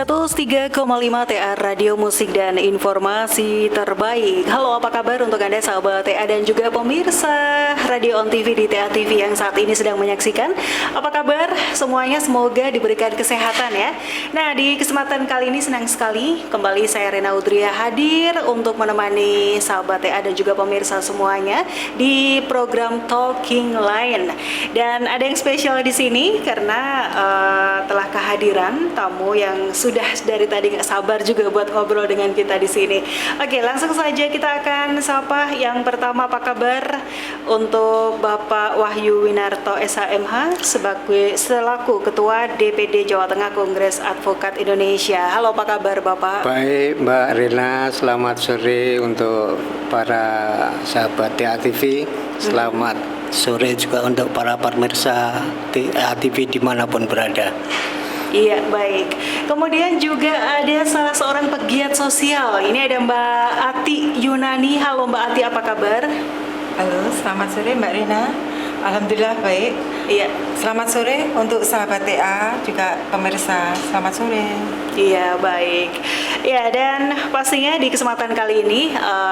103,5 TA Radio Musik dan Informasi Terbaik. Halo, apa kabar untuk Anda sahabat TA dan juga pemirsa Radio On TV di TA TV yang saat ini sedang menyaksikan. Apa kabar semuanya? Semoga diberikan kesehatan ya. Nah, di kesempatan kali ini senang sekali kembali saya Rena Udria hadir untuk menemani sahabat TA dan juga pemirsa semuanya di program Talking Line. Dan ada yang spesial di sini karena telah kehadiran tamu yang sudah dari tadi nggak sabar juga buat ngobrol dengan kita di sini. Oke, langsung saja kita akan sapa yang pertama. Apa kabar untuk Bapak Wahyu Winarto SHMH selaku Ketua DPD Jawa Tengah Kongres Advokat Indonesia. Halo, apa kabar Bapak? Baik Mbak Rena, selamat sore untuk para sahabat TA TV. Selamat sore juga untuk para pemirsa TA TV dimanapun berada. Iya, baik. Kemudian juga ada salah seorang pegiat sosial. Ini ada Mbak Ati Yunani. Halo Mbak Ati, apa kabar? Halo, selamat sore Mbak Rina. Alhamdulillah baik. Iya. Selamat sore untuk sahabat TA juga pemirsa. Selamat sore. Iya, baik. Ya, dan pastinya di kesempatan kali ini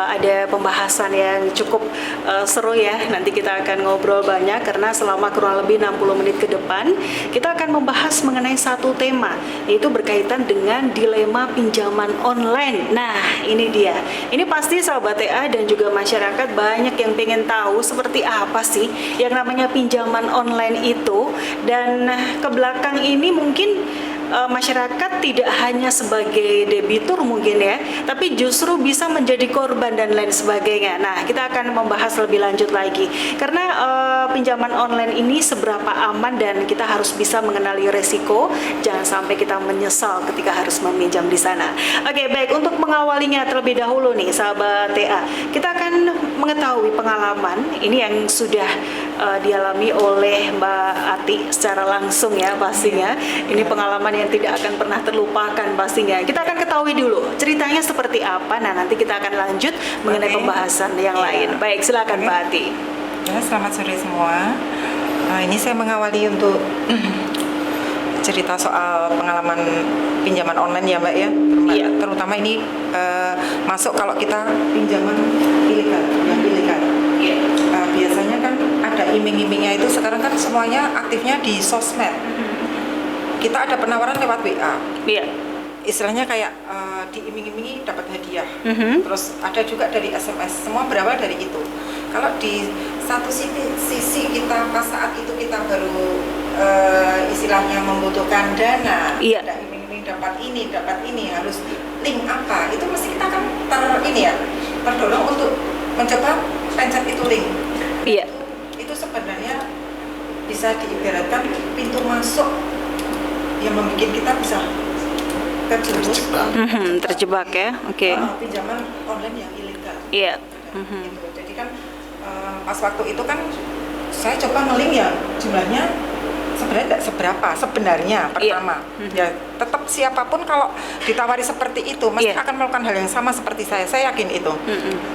ada pembahasan yang cukup seru ya. Nanti kita akan ngobrol banyak karena selama kurang lebih 60 menit ke depan kita akan membahas mengenai satu tema, yaitu berkaitan dengan dilema pinjaman online. Nah, ini dia. Ini pasti sahabat TA dan juga masyarakat banyak yang pengen tahu seperti apa sih yang namanya pinjaman online itu. Dan ke belakang ini mungkin masyarakat tidak hanya sebagai debitur mungkin ya, tapi justru bisa menjadi korban dan lain sebagainya. Nah, kita akan membahas lebih lanjut lagi karena pinjaman online ini seberapa aman dan kita harus bisa mengenali resiko, jangan sampai kita menyesal ketika harus meminjam di sana. Oke, baik, untuk mengawalinya terlebih dahulu nih sahabat TA, kita akan mengetahui pengalaman ini yang sudah dialami oleh Mbak Ati secara langsung ya pastinya. Ini pengalaman yang tidak akan pernah terlupakan pastinya. Kita akan ketahui dulu ceritanya seperti apa. Nah, nanti kita akan lanjut mengenai pembahasan yang lain. Baik, silakan Mbak Ati. Ya, selamat sore semua. Ini saya mengawali untuk cerita soal pengalaman pinjaman online ya Mbak ya. Iya. Terutama ini masuk kalau kita pinjaman ilegal, yang ilegal. Iya. Biasanya kan ada iming-imingnya itu, sekarang kan semuanya aktifnya di sosmed. Kita ada penawaran lewat WA. Iya. Istilahnya kayak diiming-imingi dapat hadiah. Terus ada juga dari SMS. Semua berawal dari itu. Kalau di satu sisi kita pas saat itu kita baru istilahnya membutuhkan dana, iya, ada iming-iming dapat ini, harus link apa, itu mesti kita kan terdorong untuk mencoba pencet itu link. Iya. Itu sebenarnya bisa diibaratkan pintu masuk yang membuat kita bisa terjebak ya. Oke. Pinjaman online yang ilegal. Iya. Gitu. Jadi kan pas waktu itu kan saya coba nge-link ya, jumlahnya sebenarnya tidak seberapa sebenarnya pertama. Ya tetap siapapun kalau ditawari seperti itu mesti akan melakukan hal yang sama seperti saya yakin itu.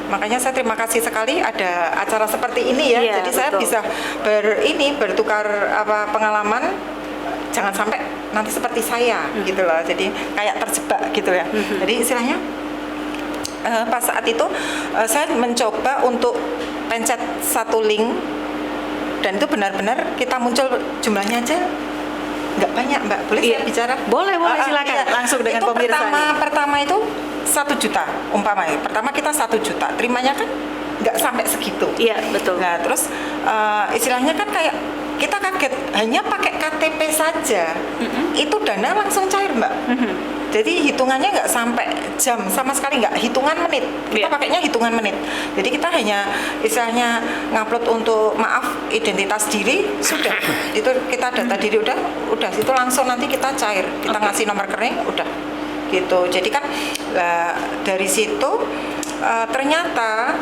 Makanya saya terima kasih sekali ada acara seperti ini ya. Jadi saya bisa bertukar pengalaman, jangan sampai nanti seperti saya gitu loh. Jadi kayak terjebak gitu ya. Jadi istilahnya pas saat itu saya mencoba untuk pencet satu link, dan itu benar-benar kita muncul jumlahnya aja nggak banyak Mbak. Boleh saya bicara? Boleh silakan. Iya. Langsung dengan itu pemirsa. Pertama itu 1 juta umpamanya. Pertama kita 1 juta, terimanya kan nggak sampai segitu. Iya, betul. Nah terus istilahnya kan kayak kita kaget, hanya pakai KTP saja itu dana langsung cair Mbak. Jadi hitungannya nggak sampai jam, sama sekali nggak, hitungan menit. Kita pakainya hitungan menit. Jadi kita hanya istilahnya ngupload untuk identitas diri, sudah. Itu kita data diri udah situ langsung nanti kita cair. Kita ngasih nomor rekening udah. Gitu. Jadi kan dari situ ternyata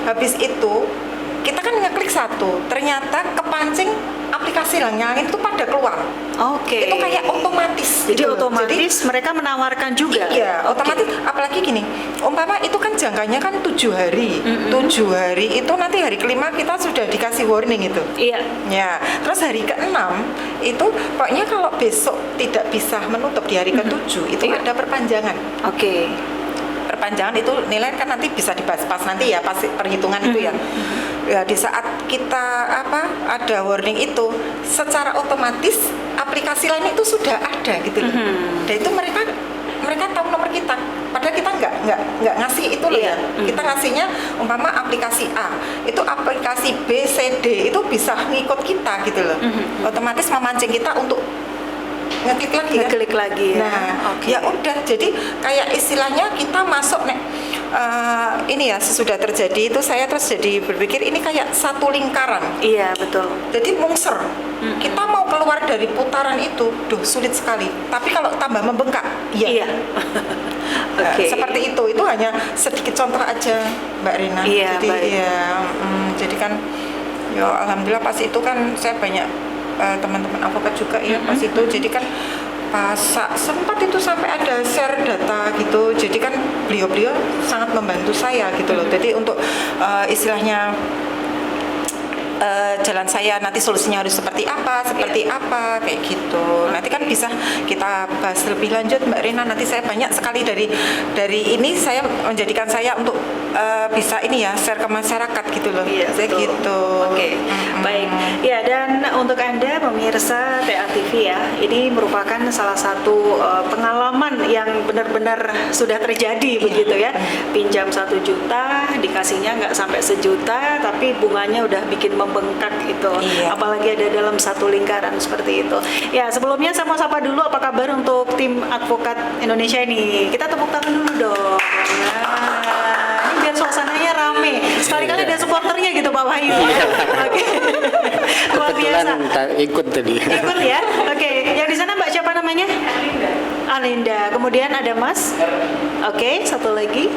habis itu kita kan ngeklik satu, ternyata kepancing aplikasi yang lain itu pada keluar. Oke. Itu kayak otomatis. Jadi gitu loh. otomatis mereka menawarkan juga. Iya, otomatis. Apalagi gini, umpama itu kan jangkanya kan 7 hari. 7 hari itu nanti hari kelima kita sudah dikasih warning itu. Iya. Ya, terus hari ke-6 itu pokoknya kalau besok tidak bisa menutup di hari ke-7 itu Iya. ada perpanjangan. Oke. Perpanjangan itu nilai kan nanti bisa dibahas pas nanti ya, pas perhitungan itu ya. Ya di saat kita ada warning itu secara otomatis aplikasi lain itu sudah ada gitu loh. Dan itu mereka tahu nomor kita. Padahal kita nggak ngasih itu loh Iya. ya. Kita ngasihnya umpama aplikasi A, itu aplikasi B, C, D itu bisa ngikut kita gitu loh. Otomatis memancing kita untuk ngeklik lagi kan? Ngeklik lagi ya. Nah, Oke. ya udah. Jadi kayak istilahnya kita masuk ini ya sesudah terjadi itu saya terus jadi berpikir ini kayak satu lingkaran. Iya, betul. Jadi mungser. Kita mau keluar dari putaran itu, sulit sekali. Tapi kalau tambah membengkak, Iya. Oke. seperti itu hanya sedikit contoh aja, Mbak Rina. Iya, jadi baik. ya, jadi kan, ya alhamdulillah pas itu kan saya banyak teman-teman advokat juga ya pas itu. Jadi kan pas sempat itu sampai ada share data gitu. Jadi kan beliau-beliau sangat membantu saya gitu loh. Jadi untuk istilahnya jalan saya nanti solusinya harus seperti apa kayak gitu. Nanti kan bisa kita bahas lebih lanjut Mbak Rina. Nanti saya banyak sekali dari ini saya menjadikan saya untuk bisa ini ya share ke masyarakat gitu loh. Iya, Saya betul. gitu. Oke, baik. Ya, dan untuk Anda pemirsa TA TV ya, ini merupakan salah satu pengalaman yang benar-benar sudah terjadi begitu ya. Pinjam 1 juta, dikasihnya nggak sampai sejuta, tapi bunganya udah bikin membengkak itu. Iya. Apalagi ada dalam satu lingkaran seperti itu. Ya, sebelumnya saya mau sapa dulu apa kabar untuk tim advokat Indonesia ini. Kita tepuk tangan dulu dong. Nah, ini biar suasananya rame. Sekali-kali ada supporternya gitu Pak Wahyu. Oke. Luar biasa. Kebetulan ikut tadi. Ikut ya. Oke, yang di sana Mbak siapa namanya? Alinda. Kemudian ada Mas. Oke, satu lagi.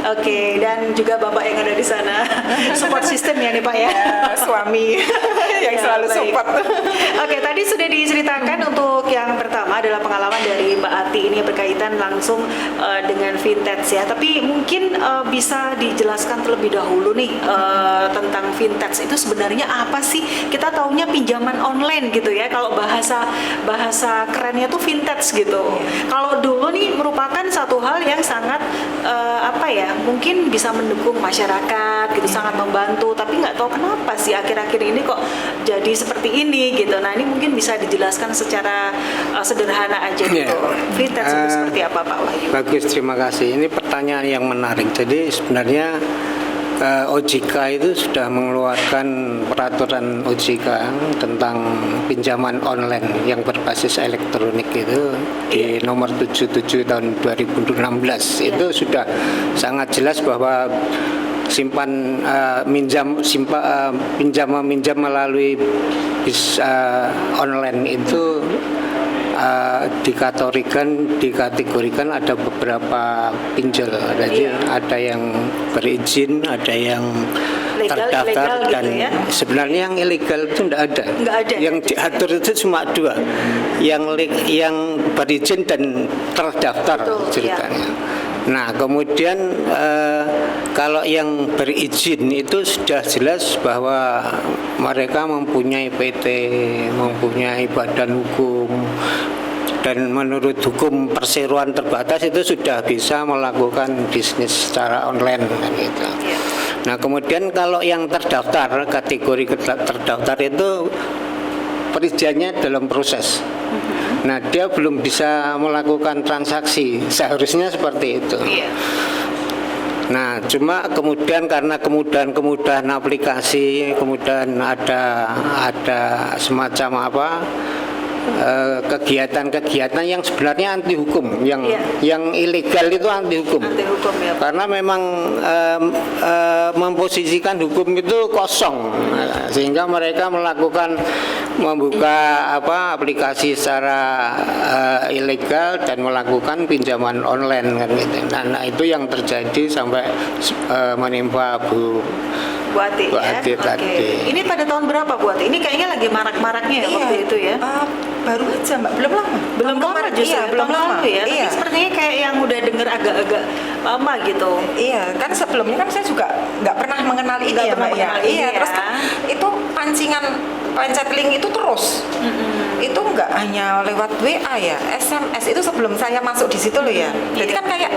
Oke, dan juga Bapak yang ada di sana. Support system ya nih Pak ya. Ya, suami yang Ya, selalu baik. support. Oke, tadi sudah diceritakan untuk yang pertama adalah pengalaman dari Mbak Ati ini berkaitan langsung dengan vintage ya. Tapi mungkin bisa dijelaskan terlebih dahulu nih tentang vintage itu sebenarnya apa sih? Kita taunya pinjaman online gitu ya. Kalau bahasa kerennya tuh vintage gitu. Kalau dulu nih merupakan satu hal yang sangat mungkin bisa mendukung masyarakat gitu, sangat membantu. Tapi nggak tahu kenapa sih akhir-akhir ini kok jadi seperti ini gitu. Nah ini mungkin bisa dijelaskan secara sederhana aja gitu. Iya. Vintage itu seperti apa Pak Wahyu? Bagus, terima kasih. Ini pertanyaan yang menarik. Jadi sebenarnya OJK itu sudah mengeluarkan peraturan OJK tentang pinjaman online yang berbasis elektronik itu di nomor 77 tahun 2016. Itu sudah sangat jelas bahwa pinjam melalui online itu dikategorikan ada beberapa pinjol. Jadi ada yang berizin, ada yang Legal, terdaftar, ilegal dan gitu ya? sebenarnya yang ilegal itu tidak ada. Nggak ada. Yang diatur itu cuma 2, yang berizin dan terdaftar. Betul, ceritanya. Nah kemudian kalau yang berizin itu sudah jelas bahwa mereka mempunyai PT, mempunyai badan hukum, dan menurut hukum perseroan terbatas itu sudah bisa melakukan bisnis secara online kan gitu. Nah kemudian kalau yang terdaftar, kategori terdaftar itu perizinannya dalam proses. Nah dia belum bisa melakukan transaksi, seharusnya seperti itu. Nah cuma kemudian karena kemudahan aplikasi, kemudian ada semacam kegiatan-kegiatan yang sebenarnya anti hukum, yang ilegal itu anti hukum. Anti hukum ya Pak. Karena memang memposisikan hukum itu kosong, sehingga mereka membuka aplikasi secara ilegal dan melakukan pinjaman online kan gitu. Nah itu yang terjadi sampai menimpa Bu Bu Ati Bu ya. Ati Oke. tadi. Ini pada tahun berapa Bu Ati? Ini kayaknya lagi marak-maraknya ya waktu itu ya. Baru aja Mbak, belum lama. Belum lama Kemarin, justru iya, belum tahun lama. lalu ya. Iya. Tapi sepertinya kayak yang udah denger agak-agak lama gitu. Iya, kan sebelumnya kan saya juga nggak pernah mengenal ini Nggak ya pernah Mbak ya. mengenal ini Iya, ya. terus kan itu pancingan pencet link itu terus. Itu nggak hanya lewat WA ya, SMS itu sebelum saya masuk di situ loh ya. Jadi Iya. kan kayak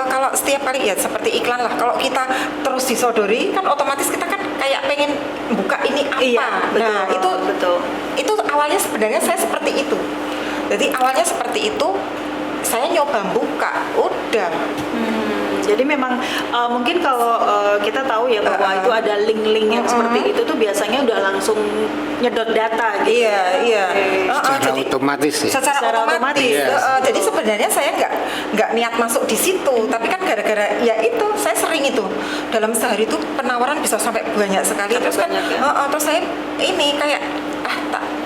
kalau setiap kali ya seperti iklan lah. Kalau kita terus disodori kan otomatis kita kan kayak pengen buka ini apa. Iya, betul. Nah, itu betul. itu awalnya sebenarnya saya seperti itu. Jadi awalnya seperti itu, saya nyoba buka, udah. Jadi memang mungkin kalau kita tahu ya bahwa itu ada link-link yang seperti itu tuh biasanya udah langsung nyedot data gitu. Iya, iya. Secara Jadi otomatis ya. secara Secara otomatis. otomatis. Iya. Jadi sebenarnya saya nggak niat masuk di situ, tapi kan gara-gara ya itu saya sering itu dalam sehari itu penawaran bisa sampai banyak sekali. Sampai Terus kan, banyak ya? terus saya ini kayak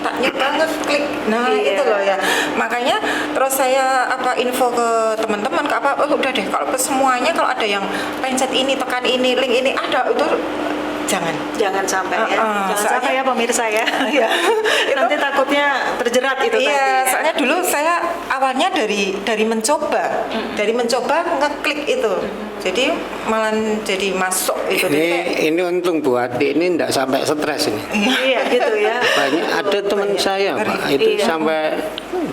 tak nyoba ngeklik. Nah Iya. itu loh ya. Makanya terus saya info ke teman-teman ke udah deh kalau ke semuanya kalau ada yang pencet ini tekan ini link ini ada itu jangan Sampai ya. Jangan soalnya- sampai ya pemirsa ya. Iya. Nanti takutnya terjerat itu tadi. Iya, ya. soalnya dulu saya awalnya dari mencoba ngeklik itu, jadi malah jadi masuk itu. Jadi kayak- Ini untung Bu Ati ini enggak sampai stres ini. Iya gitu ya. Banyak ada teman saya Pak, itu Iya. sampai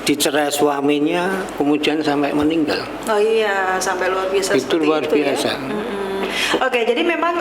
dicerai suaminya, kemudian sampai meninggal. Oh iya, sampai luar biasa Itu seperti luar itu biasa. ya. Oke, jadi memang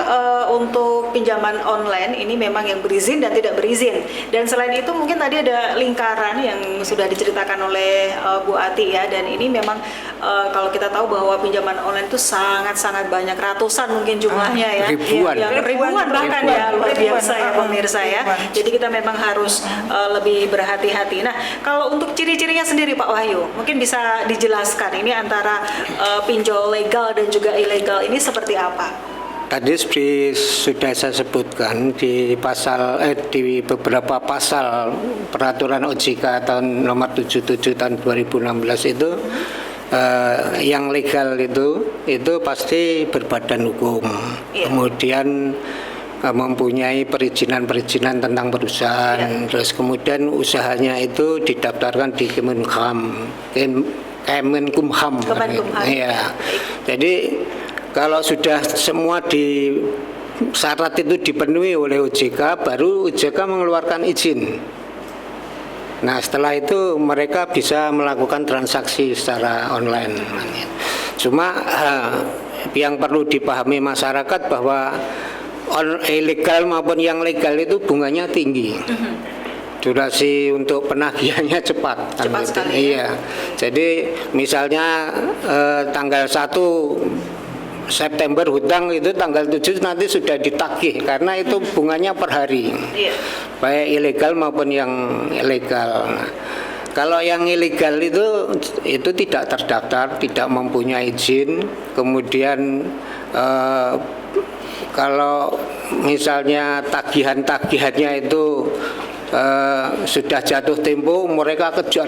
untuk pinjaman online ini memang yang berizin dan tidak berizin. Dan selain itu mungkin tadi ada lingkaran yang sudah diceritakan oleh Bu Ati ya. Dan ini memang kalau kita tahu bahwa pinjaman online itu sangat-sangat banyak, ratusan mungkin jumlahnya ya. Ribuan. Ribuan bahkan ya, luar Ribuan. biasa ya pemirsa ya. Ribuan. Jadi kita memang harus lebih berhati-hati. Nah, kalau untuk ciri-cirinya sendiri Pak Wahyu, mungkin bisa dijelaskan ini antara pinjol legal dan juga ilegal ini seperti apa? Tadi sudah saya sebutkan di di beberapa pasal peraturan OJK tahun nomor 77 tahun 2016 itu yang legal itu pasti berbadan hukum. Iya. Kemudian mempunyai perizinan tentang perusahaan. Terus kemudian usahanya itu didaftarkan di Kemenkumham. Kemenkumham. Iya. Jadi kalau sudah semua di syarat itu dipenuhi oleh OJK, baru OJK mengeluarkan izin. Nah, setelah itu mereka bisa melakukan transaksi secara online. Cuma yang perlu dipahami masyarakat bahwa ilegal maupun yang legal itu bunganya tinggi. Durasi untuk penagihannya cepat. Cepat gitu. sekali, ya. Iya. Jadi misalnya tanggal 1 September hutang itu tanggal 7 nanti sudah ditagih karena itu bunganya per hari. Iya. Baik ilegal maupun yang ilegal. Nah, kalau yang ilegal itu tidak terdaftar, tidak mempunyai izin, kemudian kalau misalnya tagihannya itu sudah jatuh tempo, mereka kejar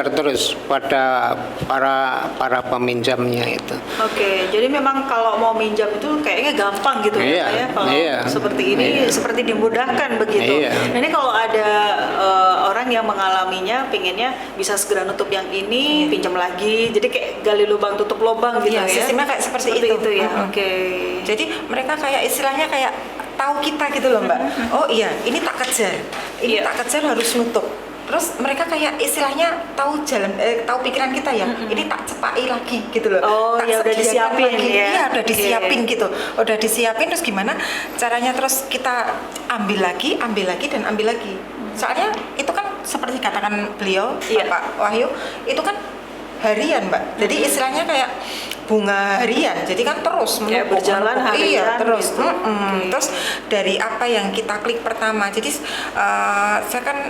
terus pada para peminjamnya itu. Oke, jadi memang kalau mau minjam itu kayaknya gampang gitu Iya, ya, Pak, ya. Kalau iya, seperti ini, iya. seperti dimudahkan begitu. Iya. Nah, ini kalau ada orang yang mengalaminya, pengennya bisa segera nutup yang ini, pinjam lagi, jadi kayak gali lubang tutup lubang gitu Iya, ya. sistemnya kayak seperti itu. ya. Oke. Jadi mereka kayak istilahnya kayak tahu kita gitu loh Mbak. Oh iya, ini tak kejar, ini Iya. tak kejar harus nutup. Terus mereka kayak istilahnya tahu tahu pikiran kita ya. Ini tak cepai lagi gitu loh. Oh, tak ya udah sediakan disiapin lagi. ya. Iya, udah Oke. disiapin gitu. Udah disiapin terus gimana caranya terus kita ambil lagi dan ambil lagi. Soalnya itu kan seperti katakan beliau Iya. Pak Wahyu, itu kan harian Mbak. Jadi istilahnya kayak bunga harian, jadi kan terus Kayak menumpuk, berjalan menumpuk. harian Iya, terus gitu. Oke. terus dari apa yang kita klik pertama, jadi saya kan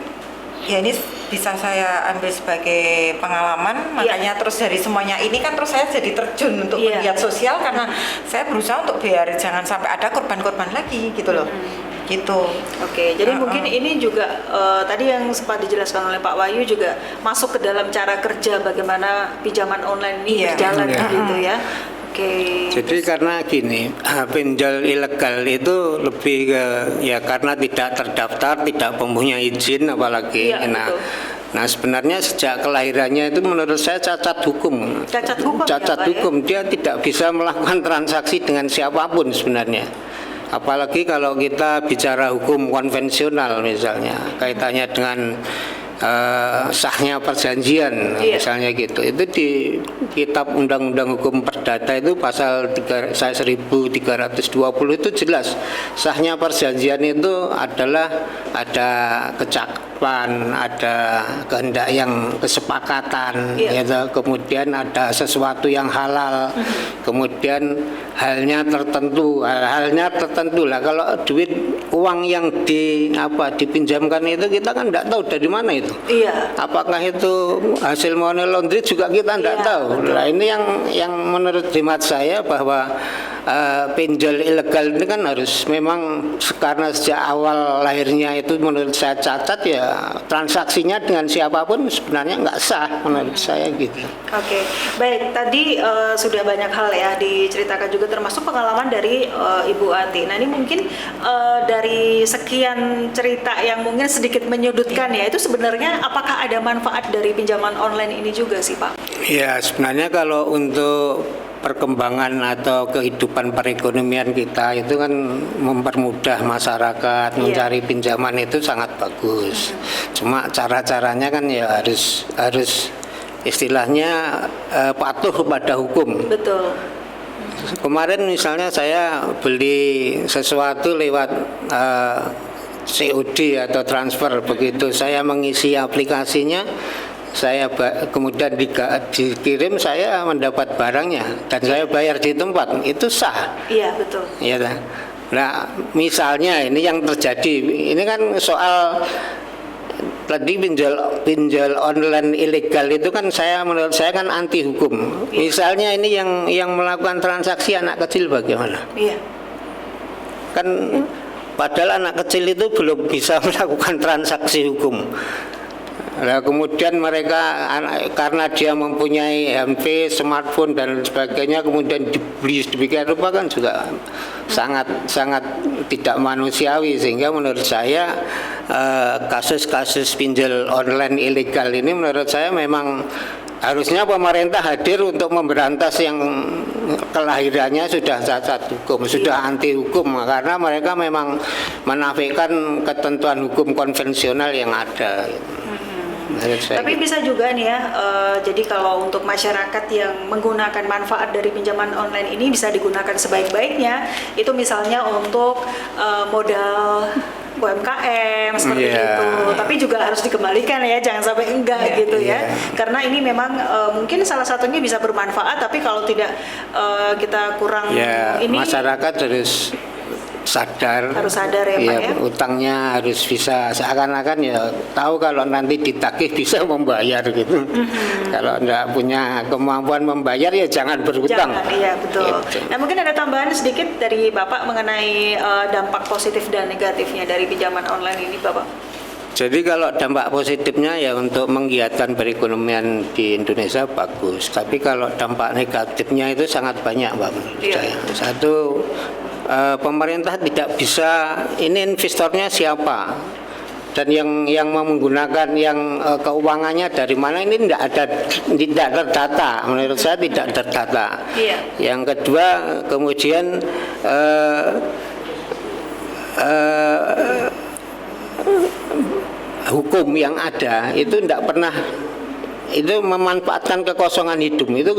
ya ini bisa saya ambil sebagai pengalaman, makanya terus dari semuanya ini kan terus saya jadi terjun untuk Iya. pegiat sosial karena saya berusaha untuk biar jangan sampai ada korban-korban lagi gitu loh. Gitu. Oke, jadi mungkin ini juga tadi yang sempat dijelaskan oleh Pak Wahyu juga masuk ke dalam cara kerja bagaimana pinjaman online ini Iya. berjalan Iya. gitu ya. Oke. Jadi karena gini, pinjol ilegal itu lebih ke ya karena tidak terdaftar, tidak mempunyai izin apalagi. Iya, Nah, betul. nah sebenarnya sejak kelahirannya itu menurut saya cacat hukum. Cacat hukum ya, Cacat Pak, hukum. Dia tidak bisa melakukan transaksi dengan siapapun sebenarnya. Apalagi kalau kita bicara hukum konvensional misalnya, kaitannya dengan sahnya perjanjian misalnya gitu. Itu di kitab Undang-Undang Hukum Perdata itu pasal 1320 itu jelas sahnya perjanjian itu adalah ada kecakapan, ada kehendak yang kesepakatan, gitu. Kemudian ada sesuatu yang halal, kemudian halnya tertentu lah. Kalau duit uang yang dipinjamkan itu kita kan tidak tahu dari mana itu. Iya. Apakah itu hasil money laundry juga kita tidak tahu. Nah ini yang menurut hemat saya bahwa pinjol ilegal ini kan harus memang karena sejak awal lahirnya itu menurut saya cacat, ya transaksinya dengan siapapun sebenarnya nggak sah menurut saya gitu. Oke, baik. Tadi sudah banyak hal ya diceritakan juga, termasuk pengalaman dari Ibu Ati. Nah ini mungkin dari sekian cerita yang mungkin sedikit menyudutkan ya, itu sebenarnya apakah ada manfaat dari pinjaman online ini juga sih Pak? Ya sebenarnya kalau untuk perkembangan atau kehidupan perekonomian kita itu kan mempermudah masyarakat mencari pinjaman itu sangat bagus. Cuma cara-caranya kan ya harus istilahnya patuh pada hukum. Betul. Kemarin misalnya saya beli sesuatu lewat COD atau transfer, begitu saya mengisi aplikasinya, saya kemudian dikirim, saya mendapat barangnya dan saya bayar di tempat, itu sah. Iya betul. Iya. Nah misalnya ini yang terjadi, ini kan soal tadi pinjol online ilegal itu kan menurut saya kan anti hukum. Misalnya ini yang melakukan transaksi anak kecil bagaimana? Iya. Kan padahal anak kecil itu belum bisa melakukan transaksi hukum. Nah, kemudian mereka karena dia mempunyai HP, smartphone dan sebagainya, kemudian dibeli demikian rupa kan juga sangat tidak manusiawi, sehingga menurut saya kasus-kasus pinjol online ilegal ini menurut saya memang harusnya pemerintah hadir untuk memberantas yang kelahirannya sudah cacat hukum, sudah anti hukum, karena mereka memang menafikan ketentuan hukum konvensional yang ada. Tapi bisa juga nih ya, jadi kalau untuk masyarakat yang menggunakan manfaat dari pinjaman online ini bisa digunakan sebaik-baiknya. Itu misalnya untuk modal UMKM seperti itu, tapi juga harus dikembalikan ya, jangan sampai enggak gitu ya. Karena ini memang mungkin salah satunya bisa bermanfaat, tapi kalau tidak kita kurang ini masyarakat harus sadar ya Pak ya. Utangnya harus bisa seakan-akan ya tahu kalau nanti ditagih bisa membayar gitu. Kalau enggak punya kemampuan membayar ya jangan berhutang. Iya betul. Gitu. Nah mungkin ada tambahan sedikit dari Bapak mengenai dampak positif dan negatifnya dari pinjaman online ini Bapak. Jadi kalau dampak positifnya ya untuk menggiatkan perekonomian di Indonesia bagus. Tapi kalau dampak negatifnya itu sangat banyak Pak menurut saya. Satu, pemerintah tidak bisa, ini investornya siapa dan yang menggunakan yang keuangannya dari mana, ini tidak terdata, menurut saya tidak terdata. Yang kedua, kemudian hukum yang ada itu tidak pernah itu memanfaatkan kekosongan hidup, itu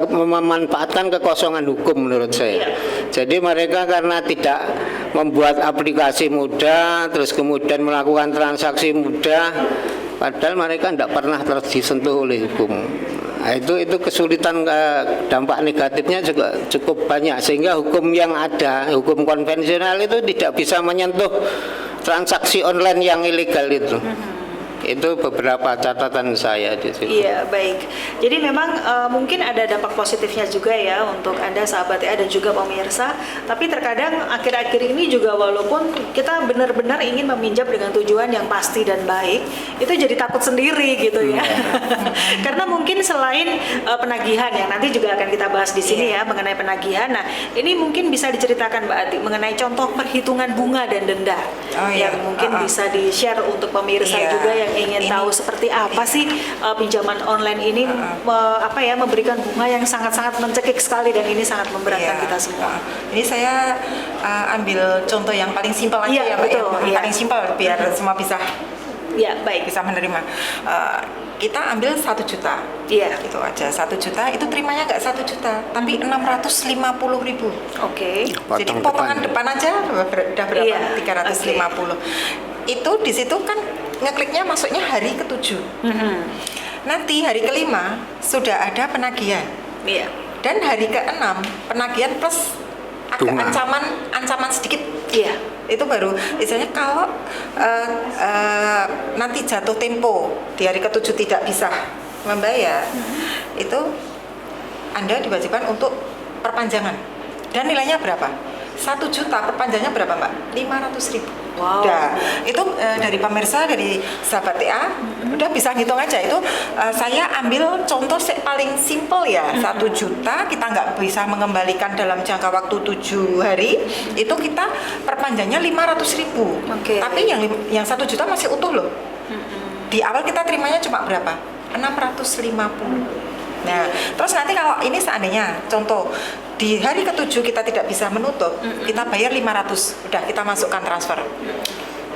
memanfaatkan kekosongan hukum menurut saya. Jadi mereka karena tidak membuat aplikasi mudah, terus kemudian melakukan transaksi mudah, padahal mereka tidak pernah disentuh oleh hukum. Nah, itu kesulitan, dampak negatifnya juga cukup banyak, sehingga hukum yang ada, hukum konvensional itu tidak bisa menyentuh transaksi online yang ilegal itu. Itu beberapa catatan saya di situ. Iya, baik. Jadi memang mungkin ada dampak positifnya juga ya untuk Anda sahabat ya dan juga pemirsa. Tapi terkadang akhir-akhir ini juga walaupun kita benar-benar ingin meminjam dengan tujuan yang pasti dan baik, itu jadi takut sendiri gitu ya. Karena mungkin selain penagihan yang nanti juga akan kita bahas di sini ya mengenai penagihan. Nah, ini mungkin bisa diceritakan Mbak Ati mengenai contoh perhitungan bunga dan denda yang mungkin bisa di-share untuk pemirsa juga yang ingin tahu seperti apa sih pinjaman online ini memberikan bunga yang sangat-sangat mencekik sekali dan ini sangat memberatkan kita semua. Ini saya ambil contoh yang paling simpel aja ya Mbak, betul, yang paling simpel biar semua bisa bisa menerima. Kita ambil 1 juta, itu aja 1 juta itu terimanya nggak 1 juta, tapi 650.000. Oke. Jadi potongan depan aja udah berapa? 350. Itu di situ kan ngekliknya masuknya hari ke-7. Nanti hari ke-5 sudah ada penagihan. Dan hari ke-6 penagihan plus agak ancaman sedikit. Itu baru istilahnya kalau nanti jatuh tempo di hari ke-7 tidak bisa membayar, itu Anda diwajibkan untuk perpanjangan. Dan nilainya berapa? 1 juta, perpanjangannya berapa Mbak? 500.000. Wow. Udah, itu dari pemirsa, dari sahabat TA, udah bisa ngitung aja. Itu saya ambil contoh paling simple ya, 1 juta kita nggak bisa mengembalikan dalam jangka waktu 7 hari, itu kita perpanjangnya 500.000. Tapi yang 1 juta masih utuh loh. Di awal kita terimanya cuma berapa? 650. Nah, terus nanti kalau ini seandainya contoh di hari ke-7 kita tidak bisa menutup, kita bayar 500, udah kita masukkan transfer.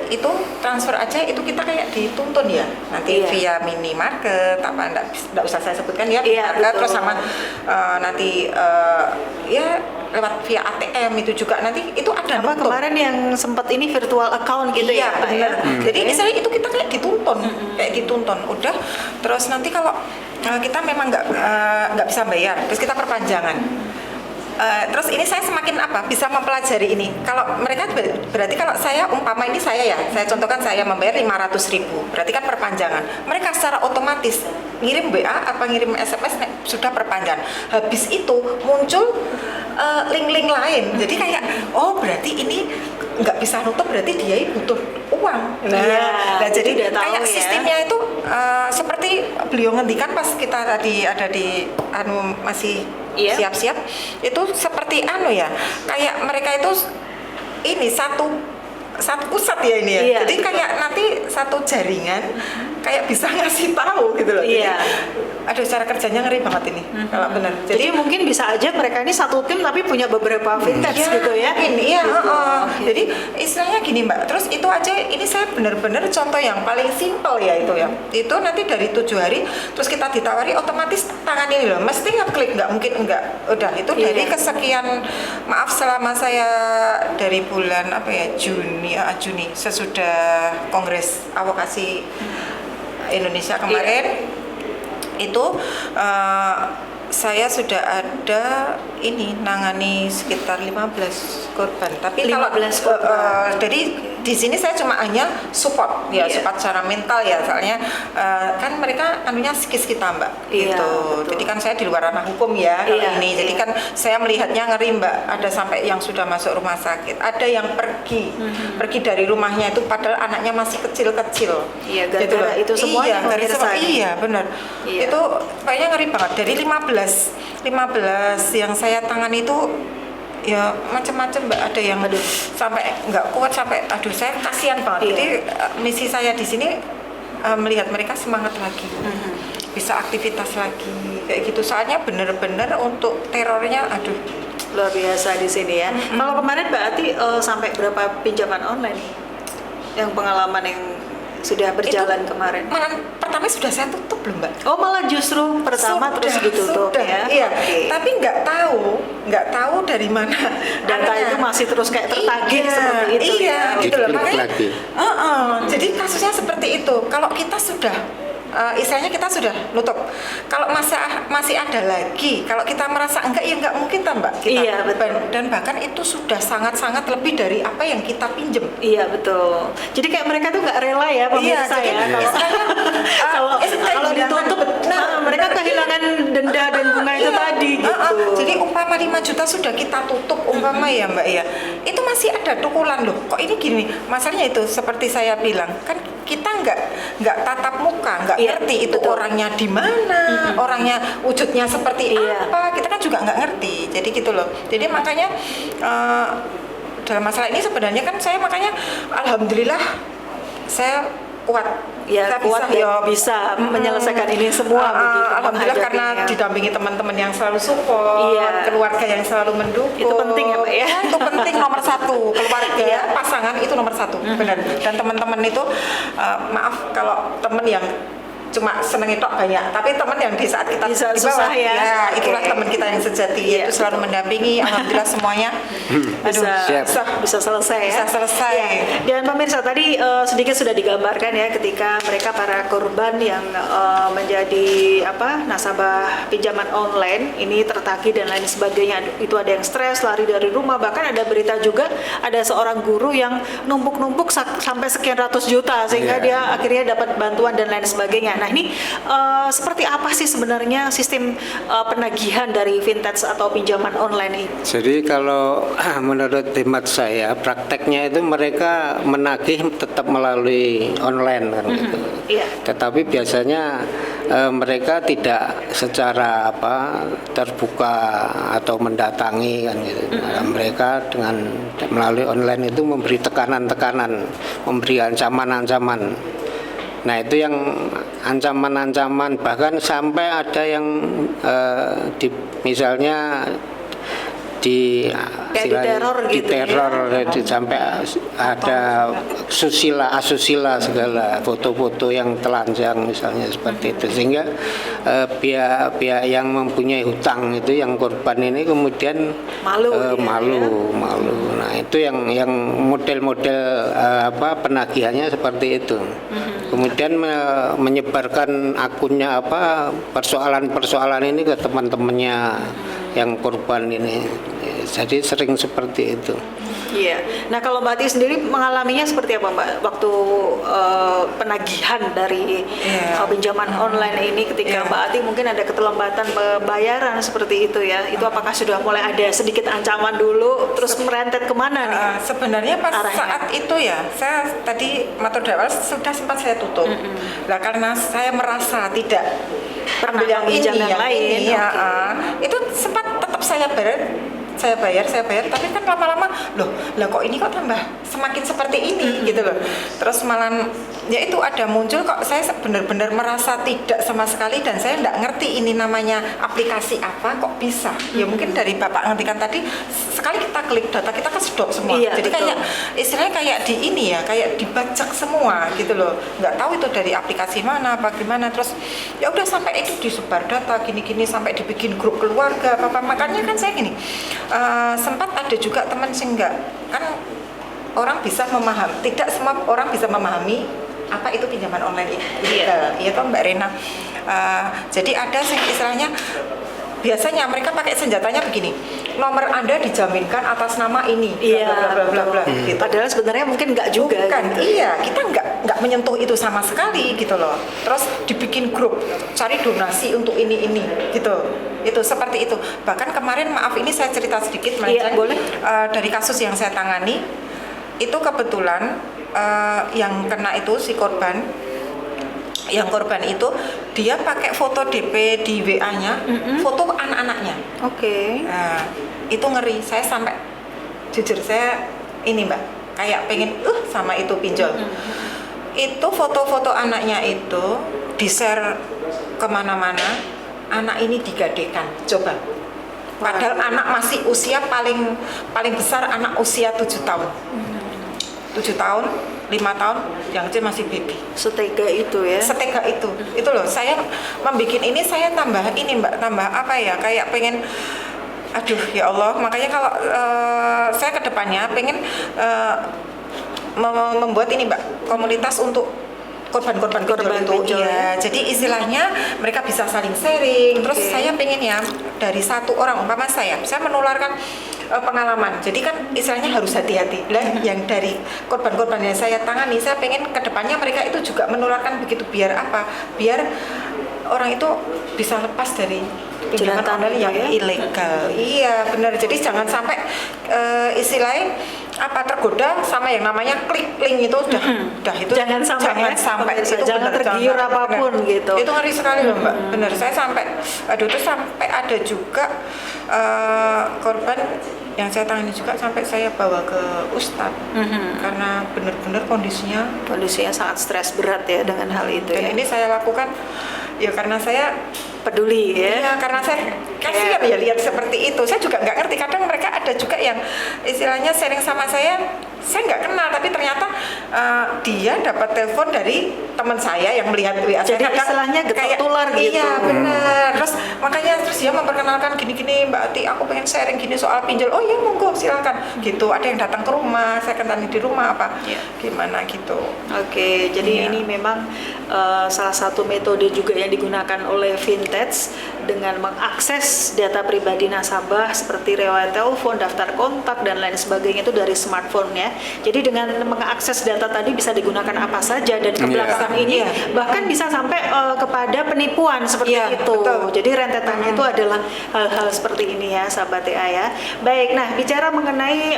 Itu transfer aja itu kita kayak dituntun ya, nanti via minimarket apa enggak usah saya sebutkan ya, terus sama nanti ya lewat via ATM itu juga nanti itu ada nutup. Kemarin yang sempat ini virtual account gitu ya Pak benar. Jadi misalnya itu kita kayak dituntun, udah terus nanti kalau kita memang nggak bisa bayar, terus kita perpanjangan. Terus ini saya semakin bisa mempelajari ini. Kalau mereka berarti kalau saya umpama ini saya contohkan saya membayar 500.000, berarti kan perpanjangan. Mereka secara otomatis ngirim WA apa ngirim SMS sudah perpanjangan. Habis itu muncul link-link lain. Jadi kayak berarti ini nggak bisa nutup, berarti dia butuh uang. Nah jadi kayak sistemnya itu seperti beliau ngendikan pas kita tadi ada di masih siap-siap itu seperti kayak mereka itu ini satu pusat ya ini ya. Jadi kayak nanti satu jaringan kayak bisa ngasih tahu gitu loh. Jadi aduh cara kerjanya ngeri banget ini kalau benar. Jadi mungkin bisa aja mereka ini satu tim tapi punya beberapa vintage gitu ya. Jadi istilahnya gini Mbak. Terus itu aja ini saya benar-benar contoh yang paling simpel ya itu ya. Itu nanti dari 7 hari terus kita ditawari otomatis tangan ini loh. Mesti ngeklik, nggak mungkin enggak. Udah itu dari kesekian maaf selama saya dari bulan Juni sesudah Kongres Advokasi Indonesia kemarin itu saya sudah ada nangani sekitar 15 korban. Tapi 15 korban. Jadi di sini saya cuma hanya support support secara mental ya, soalnya kan mereka psikis kita Mbak gitu. Jadi kan saya di luar ranah hukum ya ini. Jadi kan saya melihatnya ngeri Mbak, ada sampai yang sudah masuk rumah sakit, ada yang pergi dari rumahnya itu padahal anaknya masih kecil-kecil. Gara-gara itu semuanya benar. Itu kayaknya ngeri banget. Dari 15 yang saya tangani itu ya macam-macam Mbak, ada yang sampai nggak kuat, sampai saya kasihan banget. Jadi misi saya di sini melihat mereka semangat lagi, bisa aktivitas lagi kayak gitu. Soalnya benar-benar untuk terornya luar biasa di sini ya. Kalau kemarin Mbak Ati sampai berapa pinjaman online yang pengalaman yang sudah berjalan itu, kemarin? Pertama sudah saya tutup belum Mbak? Oh malah justru pertama terus ditutup ya? Iya. Tapi nggak tahu dari mana data itu masih terus kayak tertagih seperti itu gitu loh. Makanya jadi kasusnya seperti itu. Kalau kita sudah istilahnya kita sudah nutup. Kalau masih ada lagi, kalau kita merasa enggak, ya enggak mungkin tambah kita. Iya, betul. Dan bahkan itu sudah sangat-sangat lebih dari apa yang kita pinjem. Iya betul. Jadi kayak mereka tuh nggak rela ya pemirsa jadi ya. Kalau ditutup, mereka kehilangan denda dan bunga itu tadi gitu. Jadi umpama 5 juta sudah kita tutup umpama ya Mbak ya, itu masih ada tukulan loh. Kok ini gini? Masalahnya itu seperti saya bilang kan kita nggak tatap muka, nggak ngerti itu betul. orangnya di mana, orangnya wujudnya seperti apa, kita kan juga nggak ngerti. Jadi gitu loh. Jadi makanya dalam masalah ini sebenarnya kan saya makanya alhamdulillah saya kuat. Ya Saya kuat bisa menyelesaikan ini semua begitu. Alhamdulillah karena menghadapinya. didampingi teman-teman yang selalu support, keluarga yang selalu mendukung. Itu penting ya Pak ya. Itu penting nomor satu, keluarga, pasangan itu nomor satu, benar. Dan teman-teman itu maaf kalau teman yang cuma seneng itu banyak, tapi teman yang di saat kita Bisa di bawah, susah ya. itulah Oke. teman kita yang sejati, itu selalu mendampingi. Alhamdulillah semuanya bisa selesai ya. bisa selesai. Ya. Dan pemirsa tadi sedikit sudah digambarkan ya ketika mereka para korban yang menjadi nasabah pinjaman online ini tertagih dan lain sebagainya. Itu ada yang stres, lari dari rumah, bahkan ada berita juga ada seorang guru yang numpuk-numpuk sampai sekian ratus juta sehingga dia akhirnya dapat bantuan dan lain sebagainya. Nah ini seperti apa sih sebenarnya sistem penagihan dari vintage atau pinjaman online ini? Jadi kalau menurut hemat saya prakteknya itu mereka menagih tetap melalui online kan gitu. Iya. Tetapi biasanya mereka tidak secara terbuka atau mendatangi kan gitu. Nah, mereka dengan melalui online itu memberi tekanan-tekanan, memberi ancaman-ancaman. Nah itu yang ancaman-ancaman, bahkan sampai ada yang misalnya diteror gitu sampai ada asusila segala foto-foto yang telanjang misalnya seperti itu, sehingga pihak yang mempunyai hutang itu yang korban ini kemudian malu. Nah itu yang model-model penagihannya seperti itu. Kemudian menyebarkan akunnya persoalan-persoalan ini ke teman-temannya yang korban ini. Jadi sering seperti itu. Iya. Nah kalau Mbak Ati sendiri mengalaminya seperti apa Mbak waktu penagihan dari pinjaman online ini ketika Mbak Ati mungkin ada keterlambatan pembayaran seperti itu ya? Itu apakah sudah mulai ada sedikit ancaman dulu terus merentet kemana nih? Sebenarnya pas arahnya? saat itu ya saya tadi matur awal sudah sempat saya tutup. Nah karena saya merasa tidak Pernah ambil yang meminjam ini, yang lain, itu sempat tetap saya bayar, tapi kan lama-lama loh kok ini kok tambah semakin seperti ini gitu loh. Terus malah ya itu ada muncul kok saya benar-benar merasa tidak sama sekali dan saya nggak ngerti ini namanya aplikasi apa kok bisa. Ya mungkin dari Bapak ngertikan tadi sekali kita klik data kita kesedot semua. Iya, jadi betul. kayak istilahnya kayak di ini ya, kayak dibajak semua gitu loh. Nggak tahu itu dari aplikasi mana apa gimana, terus ya udah sampai itu disebar data gini-gini sampai dibikin grup keluarga apa makanya kan saya gini sempat ada juga teman sih enggak kan orang bisa memahami, tidak semua orang bisa memahami apa itu pinjaman online ilegal, iya kan Mbak Rena. Jadi ada istilahnya biasanya mereka pakai senjatanya begini, nomor Anda dijaminkan atas nama ini, bla bla bla gitu. Padahal sebenarnya mungkin nggak juga. Bukan, gitu. iya kita nggak menyentuh itu sama sekali gitu loh. Terus dibikin grup, cari donasi untuk ini gitu. Itu seperti itu. Bahkan kemarin maaf ini saya cerita sedikit boleh. Dari kasus yang saya tangani itu kebetulan yang kena itu si korban. Yang korban itu dia pakai foto DP di WA-nya, foto anak-anaknya. Oke. Nah, itu ngeri. Saya sampai jujur saya ini Mbak, kayak pengen sama itu pinjol. Itu foto-foto anaknya itu di-share kemana-mana. Anak ini digadekan. Coba. Padahal anak masih usia paling besar anak usia 7 tahun. 7 tahun, 5 tahun, yang kecil masih baby. Setega itu ya? Setega itu. Itu loh, saya membuat ini, saya tambah ini Mbak, tambah apa ya, kayak pengen, aduh ya Allah, makanya kalau saya kedepannya pengen membuat ini Mbak, komunitas untuk korban-korban Korban pinjol itu. pinjol, ya. Iya, jadi istilahnya mereka bisa saling sharing. Terus Oke. saya pengen ya dari satu orang, umpama saya menularkan pengalaman. Jadi kan istilahnya harus hati-hati. Lah yang dari korban-korban yang saya tangani, saya pengen kedepannya mereka itu juga menularkan begitu, biar apa? Biar orang itu bisa lepas dari pinjaman Jeratan online itu yang ya. ilegal. Iya, benar. Jadi jangan sampai istilahnya tergoda sama yang namanya klik link itu udah itu Jangan sampai ya, pemirsa. itu Jangan benar, tergiur apapun benar. gitu. Itu ngeri sekali loh Mbak. Benar, saya sampai itu sampai ada juga korban yang saya tangani juga, sampai saya bawa ke Ustadz karena benar-benar kondisinya. Sangat stres berat ya dengan hal itu Dan ya. ini saya lakukan ya karena saya Peduli ya. iya, karena saya kasihan ya lihat seperti itu. Saya juga nggak ngerti. Kadang mereka ada juga yang istilahnya sharing sama saya nggak kenal, tapi ternyata dia dapat telepon dari teman saya yang melihat WA saya. Jadi Kadang istilahnya getok tular gitu. Iya benar. Terus makanya dia memperkenalkan gini-gini, Mbak Ati, aku pengen sharing gini soal pinjol. Oh iya monggo silakan. Gitu. Ada yang datang ke rumah, saya kenalin di rumah apa, Iya. gimana gitu. Oke, jadi Iya. ini memang salah satu metode juga yang digunakan oleh Vintage dengan mengakses data pribadi nasabah seperti riwayat telepon, daftar kontak dan lain sebagainya itu dari smartphone ya. Jadi dengan mengakses data tadi bisa digunakan apa saja, dan ke Iya. belakang ini Iya. bahkan bisa sampai kepada penipuan seperti Iya, itu. betul. Jadi rentetannya itu adalah hal-hal seperti ini ya, sahabat TA ya. Baik, nah bicara mengenai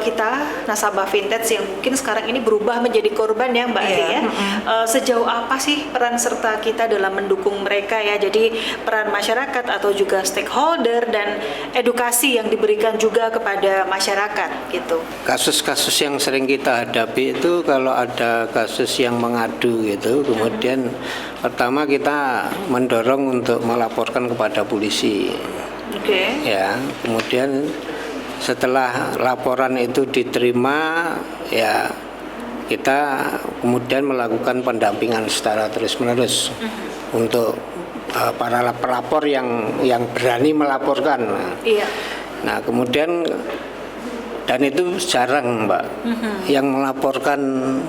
kita nasabah Vintage yang mungkin sekarang ini berubah menjadi korban ya Mbak Ati Iya, ya. Sejauh apa sih peran serta kita dalam mendukung mereka ya? Jadi peran masyarakat atau juga stakeholder dan edukasi yang diberikan juga kepada masyarakat gitu. Kasus-kasus yang sering kita hadapi itu kalau ada kasus yang mengadu gitu, kemudian pertama kita mendorong untuk melaporkan kepada polisi. Oke. Ya, kemudian setelah laporan itu diterima, ya kita kemudian melakukan pendampingan secara terus-menerus untuk para pelapor yang berani melaporkan. Iya. Nah, kemudian dan itu jarang, Mbak. Yang melaporkan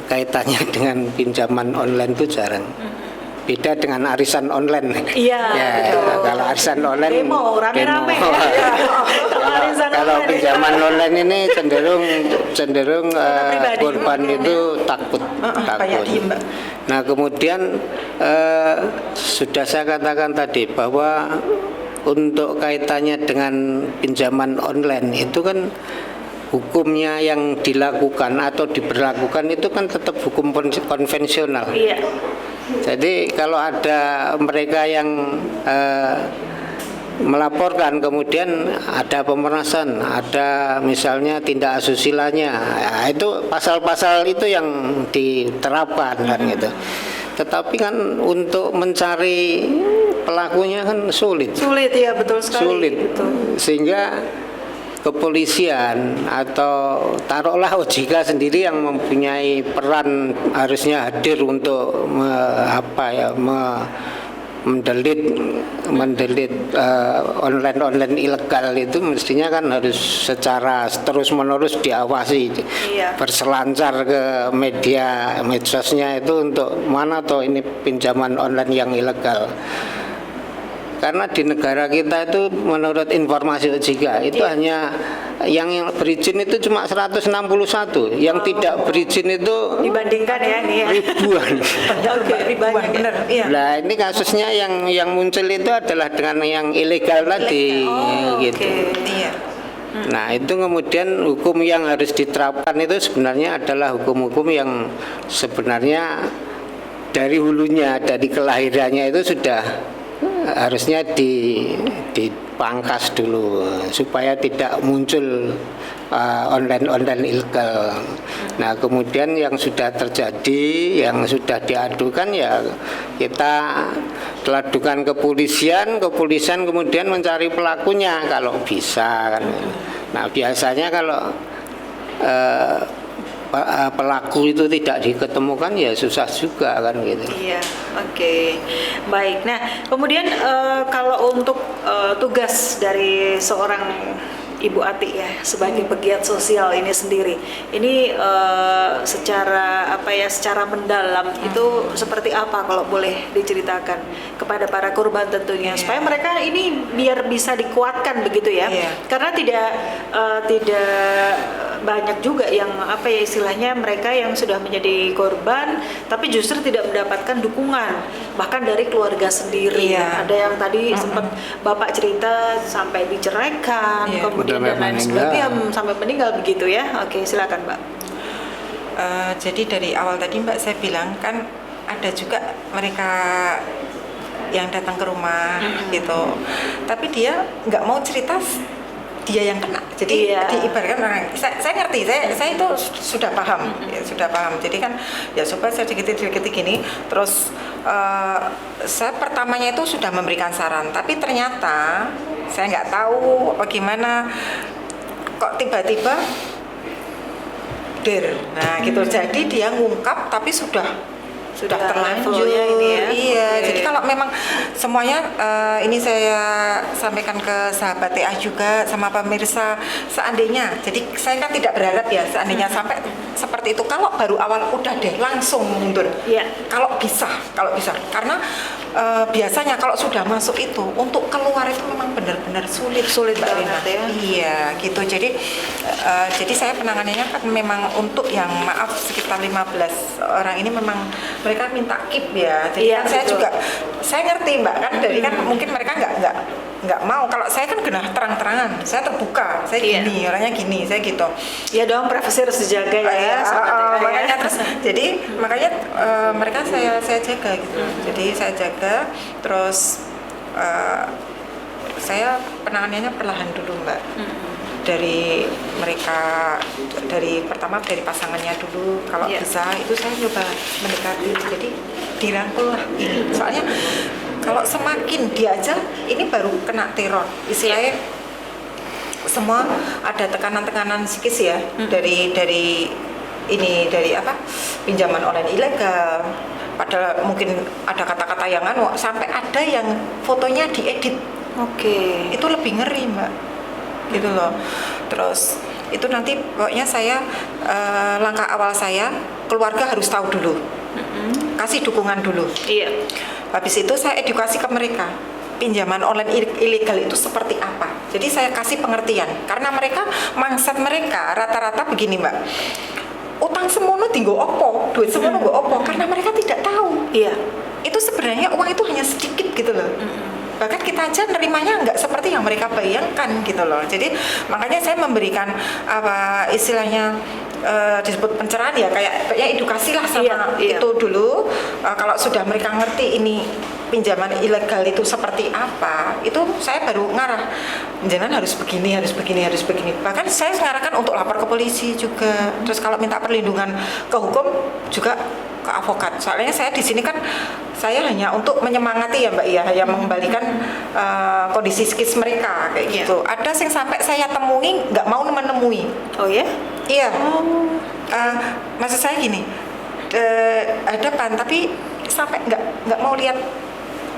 kaitannya dengan pinjaman online itu jarang. Beda dengan arisan online. Iya, Ya, betul. kalau arisan online Demo, rame-rame demo. ya. Kalau arisan Kalau online, pinjaman online ini cenderung pribadi. korban itu takut. Banyak diem, Mbak. Nah, kemudian sudah saya katakan tadi bahwa untuk kaitannya dengan pinjaman online itu kan hukumnya yang dilakukan atau diberlakukan itu kan tetap hukum konvensional. Iya. Jadi kalau ada mereka yang melaporkan kemudian ada pemerasan, ada misalnya tindak asusilanya, ya, itu pasal-pasal itu yang diterapkan kan gitu. Tetapi kan untuk mencari pelakunya kan sulit. Sulit ya, betul sekali. Sulit. Betul. Sehingga kepolisian atau taruhlah OJK sendiri yang mempunyai peran harusnya hadir untuk mendelit online ilegal itu mestinya kan harus secara terus-menerus diawasi. Iya. Berselancar ke medsosnya itu untuk mana toh ini pinjaman online yang ilegal. Karena di negara kita itu menurut informasi OJK itu hanya yang berizin itu cuma 161, yang tidak berizin itu Dibandingkan ya ini ya. ribuan. Oke, Ribuan, banyak. bener. Iya. Nah, ini kasusnya yang muncul itu adalah dengan yang ilegal tadi gitu. Oke. Iya. Nah, itu kemudian hukum yang harus diterapkan itu sebenarnya adalah hukum-hukum yang sebenarnya dari hulunya, dari kelahirannya itu sudah harusnya dipangkas dulu supaya tidak muncul online ilegal. Nah, kemudian yang sudah terjadi, yang sudah diadukan ya kita ladukan kepolisian kemudian mencari pelakunya kalau bisa kan. Nah, biasanya kalau pelaku itu tidak diketemukan ya susah juga kan gitu. Iya, oke. Baik. Nah, kemudian kalau untuk tugas dari seorang Ibu Ati ya sebagai pegiat sosial ini sendiri. Ini secara apa ya, secara mendalam itu seperti apa kalau boleh diceritakan kepada para korban tentunya, supaya mereka ini biar bisa dikuatkan begitu ya. Karena tidak banyak juga yang apa ya istilahnya, mereka yang sudah menjadi korban tapi justru tidak mendapatkan dukungan bahkan dari keluarga sendiri. Ada yang tadi sempat Bapak cerita sampai diceraikan, kemudian dan lain sebagainya sampai meninggal begitu ya. Oke, silakan Mbak. Jadi dari awal tadi Mbak saya bilang kan ada juga mereka yang datang ke rumah gitu, tapi dia nggak mau cerita dia yang kena. Jadi diibaratkan orang, saya ngerti, saya itu sudah paham, sudah paham. Jadi kan ya coba saya dikit gini, terus saya pertamanya itu sudah memberikan saran, tapi ternyata saya nggak tahu bagaimana kok tiba-tiba nah gitu. Jadi dia ngungkap tapi sudah terlanjur ini ya. Iya, jadi kalau memang semuanya ini saya sampaikan ke sahabat TA juga sama pemirsa, seandainya, jadi saya kan tidak berharap ya seandainya sampai seperti itu, kalau baru awal udah deh langsung mundur. Kalau bisa, karena biasanya kalau sudah masuk itu untuk keluar itu memang benar-benar sulit Mbak Rina. Iya, gitu. Jadi saya penanganannya kan memang untuk yang maaf sekitar 15 orang ini memang mereka minta KIP ya. Jadi kan saya juga saya ngerti Mbak kan, dari kan mungkin mereka nggak mau. Kalau saya kan genah terang-terangan, saya terbuka, saya gini, orangnya gini, saya gitu. Ya dong, privasi harus dijaga ya. Makanya terus jadi makanya mereka saya jaga gitu. Jadi saya jaga, terus saya penanganannya perlahan dulu Mbak. Dari mereka, dari pertama dari pasangannya dulu, kalau bisa itu saya coba mendekati, jadi dirangkul lah ini. Soalnya kalau semakin diajak, ini baru kena teror istilahnya. Semua ada tekanan-tekanan psikis ya, dari apa, pinjaman online ilegal, padahal mungkin ada kata-kata yang sampai ada yang fotonya diedit. Itu lebih ngeri Mbak, gitu loh. Terus itu nanti pokoknya saya langkah awal saya, keluarga harus tahu dulu, kasih dukungan dulu. Habis itu saya edukasi ke mereka, pinjaman online ilegal itu seperti apa. Jadi saya kasih pengertian, karena mereka mindset mereka rata-rata begini Mbak, utang semono tinggo opo, duit semono nggo opo, karena mereka tidak tahu. Itu sebenarnya uang itu hanya sedikit gitu loh. Bahkan kita aja nerimanya nggak seperti yang mereka bayangkan gitu loh. Jadi makanya saya memberikan apa istilahnya disebut pencerahan ya, kayak edukasi lah sama itu dulu. Kalau sudah mereka ngerti ini pinjaman ilegal itu seperti apa, itu saya baru ngarah, jangan harus begini. Bahkan saya ngarahkan untuk lapor ke polisi juga. Terus kalau minta perlindungan ke hukum juga ke advokat. Soalnya saya di sini kan saya hanya untuk menyemangati ya Mbak ya, yang mengembalikan kondisi psikis mereka kayak gitu. Ada yang sampai saya temui nggak mau menemui. Iya. Maksud saya gini, hadapan tapi sampai nggak mau lihat